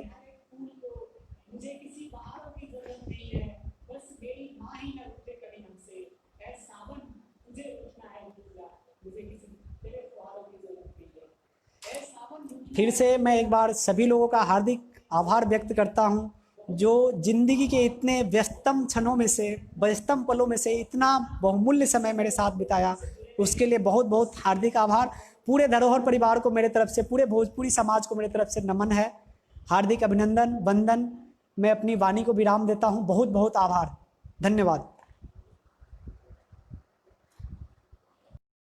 मुझे किसी बहारों की जरूरत नहीं है, बस मेरी माँ ही न रूठे कभी हमसे, ऐ सावन तुझे रूठना है रूठ जा, फिर से मैं एक बार सभी लोगों का हार्दिक आभार व्यक्त करता हूँ, जो जिंदगी के इतने व्यस्तम क्षणों में से, व्यस्तम पलों में से इतना बहुमूल्य समय मेरे साथ बिताया, उसके लिए बहुत बहुत हार्दिक आभार। पूरे धरोहर परिवार को मेरे तरफ से, पूरे भोजपुरी समाज को मेरे तरफ से नमन है, हार्दिक अभिनंदन, वंदन। मैं अपनी वाणी को विराम देता हूँ। बहुत बहुत आभार, धन्यवाद।